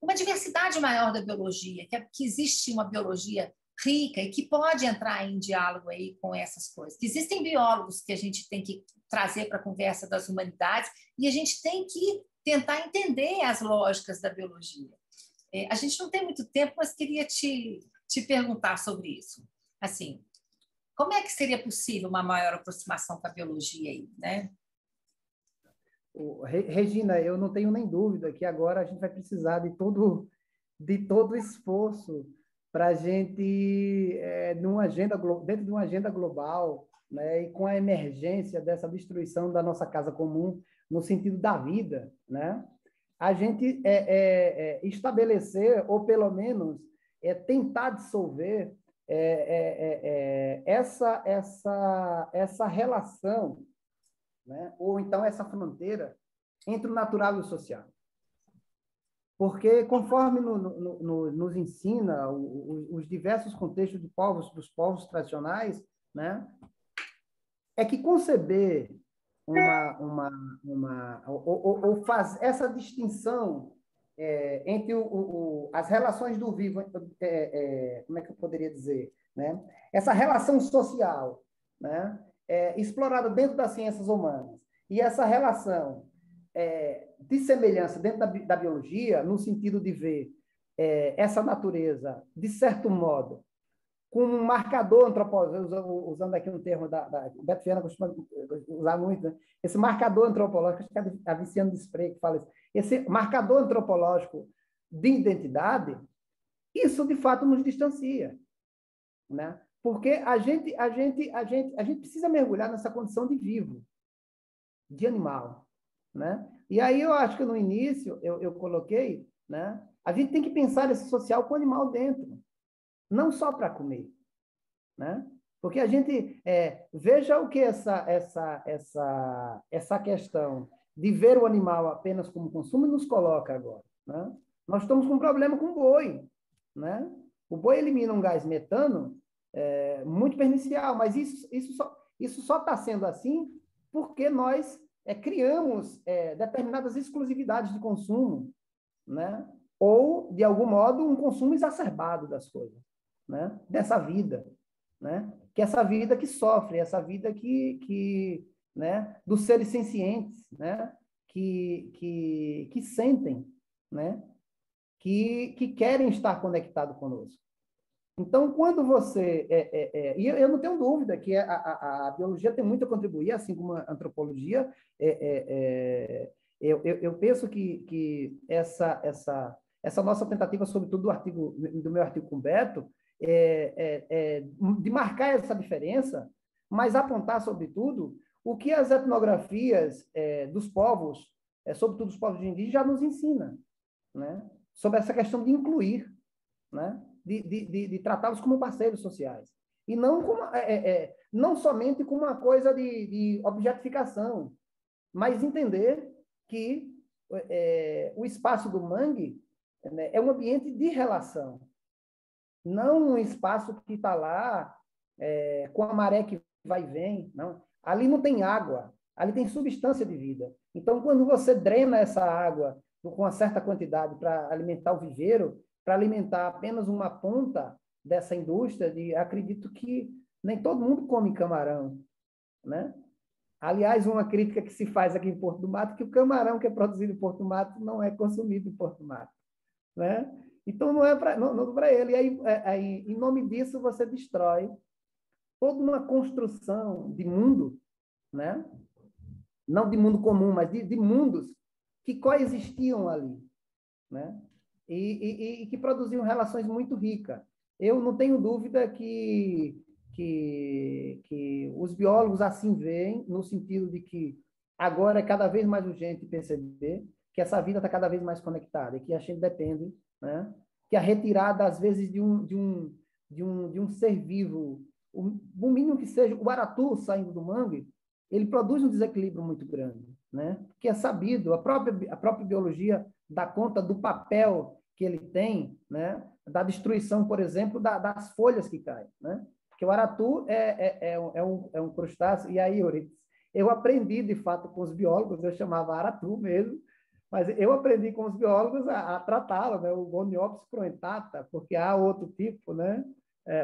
uma diversidade maior da biologia, que existe uma biologia rica e que pode entrar em diálogo aí com essas coisas. Que existem biólogos que a gente tem que trazer para a conversa das humanidades e a gente tem que tentar entender as lógicas da biologia. A gente não tem muito tempo, mas queria te perguntar sobre isso. Assim, como é que seria possível uma maior aproximação com a biologia aí, né? Regina, eu não tenho nem dúvida que agora a gente vai precisar de todo o esforço para a gente, dentro de uma agenda global, né, e com a emergência dessa destruição da nossa casa comum, no sentido da vida, né, a gente estabelecer, ou pelo menos tentar dissolver essa relação, né, ou então essa fronteira entre o natural e o social. Porque, conforme nos ensina os diversos contextos dos povos tradicionais, né, é que conceber ou faz essa distinção entre as relações do vivo, como é que eu poderia dizer, né? Essa relação social, né, explorada dentro das ciências humanas, e essa relação de semelhança dentro da biologia, no sentido de ver essa natureza, de certo modo, como um marcador antropológico, usando aqui um termo da Beto Viana costuma usar muito, né? Esse marcador antropológico, acho que é a Viciano Desprez que fala isso, esse marcador antropológico de identidade, isso de fato nos distancia, né? Porque a gente precisa mergulhar nessa condição de vivo, de animal, né? E aí eu acho que no início eu coloquei, né? A gente tem que pensar esse social com o animal dentro, não só para comer, né? Porque a gente veja o que essa questão de ver o animal apenas como consumo nos coloca agora, né? Nós estamos com um problema com o boi, né? O boi elimina um gás metano muito pernicial, mas isso só está sendo assim porque nós criamos determinadas exclusividades de consumo, né? Ou, de algum modo, um consumo exacerbado das coisas, né? Dessa vida, né? Que é essa vida que sofre, essa vida né? Dos seres sencientes, né? Que sentem, né? Que querem estar conectados conosco. Então, quando você... e eu não tenho dúvida que a biologia tem muito a contribuir, assim como a antropologia. Eu penso que essa nossa tentativa, sobretudo do meu artigo com o Beto, de marcar essa diferença, mas apontar, sobretudo, o que as etnografias dos povos, sobretudo os povos indígenas, já nos ensina, né? Sobre essa questão de incluir, né? De tratá-los como parceiros sociais. E não, não somente como uma coisa de objetificação, mas entender que o espaço do mangue, né, é um ambiente de relação, não um espaço que está lá com a maré que vai e vem. Não. Ali não tem água, ali tem substância de vida. Então, quando você drena essa água com uma certa quantidade para alimentar o viveiro, para alimentar apenas uma ponta dessa indústria, acredito que nem todo mundo come camarão, né? Aliás, uma crítica que se faz aqui em Porto do Mato é que o camarão que é produzido em Porto do Mato não é consumido em Porto do Mato, né? Então, não é para ele. E aí, em nome disso, você destrói toda uma construção de mundo, né? Não de mundo comum, mas de mundos que coexistiam ali, né? E que produziam relações muito ricas. Eu não tenho dúvida que os biólogos assim veem, no sentido de que agora é cada vez mais urgente perceber que essa vida está cada vez mais conectada e que a gente depende, né? Que a retirada, às vezes, de um ser vivo, o mínimo que seja, o aratu saindo do mangue, ele produz um desequilíbrio muito grande, né? Que é sabido, a própria biologia dá conta do papel que ele tem, né? Da destruição, por exemplo, das folhas que caem, né? Porque o aratu é um crustáceo. E aí, Euripides, eu aprendi, de fato, com os biólogos, eu chamava aratu mesmo, mas eu aprendi com os biólogos a tratá-lo, né? O Goniopsis cruentata, porque há outro tipo, né?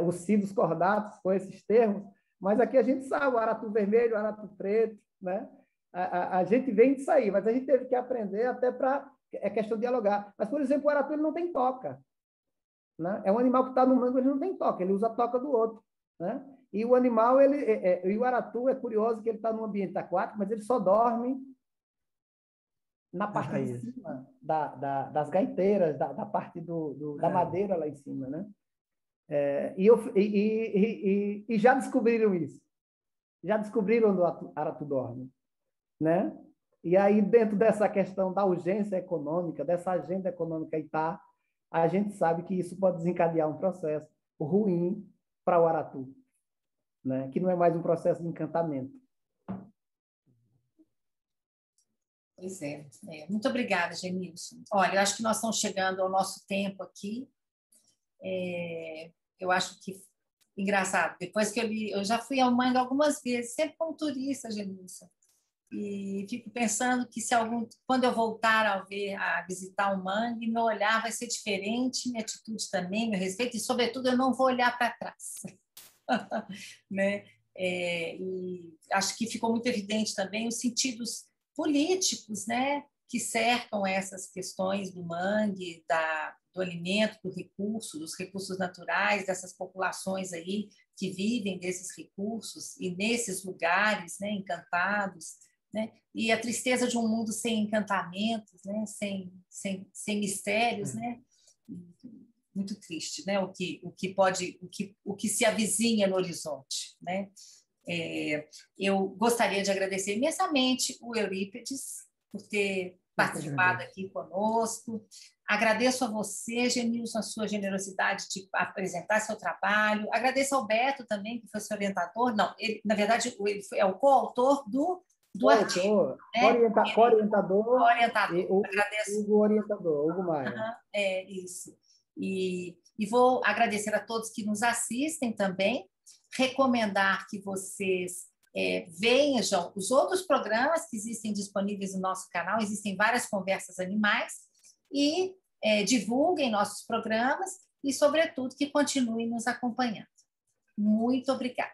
Os cidos cordatos, com esses termos, mas aqui a gente sabe o aratu vermelho, o aratu preto, né? A gente vem disso aí, mas a gente teve que aprender até para... É questão de dialogar. Mas, por exemplo, o aratu ele não tem toca, né? É um animal que está no mangue, ele não tem toca, ele usa a toca do outro, né? E o animal, e o aratu é curioso que ele está num ambiente aquático, mas ele só dorme na parte de cima das gaiteiras, da parte da madeira lá em cima, né? E já descobriram isso. Já descobriram onde o aratu dorme, né? E aí, dentro dessa questão da urgência econômica, dessa agenda econômica a gente sabe que isso pode desencadear um processo ruim para o aratu, né? Que não é mais um processo de encantamento. Pois é. Muito obrigada, Genilson. Olha, eu acho que nós estamos chegando ao nosso tempo aqui. Eu acho que engraçado, depois que eu já fui ao mangue algumas vezes, sempre como turista, Genilson. E fico pensando que quando eu voltar a visitar o mangue, meu olhar vai ser diferente, minha atitude também, meu respeito, e, sobretudo, eu não vou olhar para trás. Né? E acho que ficou muito evidente também os sentidos políticos, né, que cercam essas questões do mangue, do alimento, dos recursos naturais, dessas populações aí que vivem desses recursos e nesses lugares, né, encantados, né? E a tristeza de um mundo sem encantamentos, né? sem mistérios, né? Muito triste, né? O que se avizinha no horizonte, né? Eu gostaria de agradecer imensamente o Eurípides por ter participado aqui conosco. Agradeço a você, Genilson, a sua generosidade de apresentar seu trabalho. Agradeço ao Beto também, que foi seu orientador. Não, ele, na verdade, ele é o coautor do artigo. Co-orientador. Agradeço. Hugo orientador, Hugo Maia. Isso. E vou agradecer a todos que nos assistem também, recomendar que vocês vejam os outros programas que existem disponíveis no nosso canal, existem várias conversas animais, e divulguem nossos programas e, sobretudo, que continuem nos acompanhando. Muito obrigada.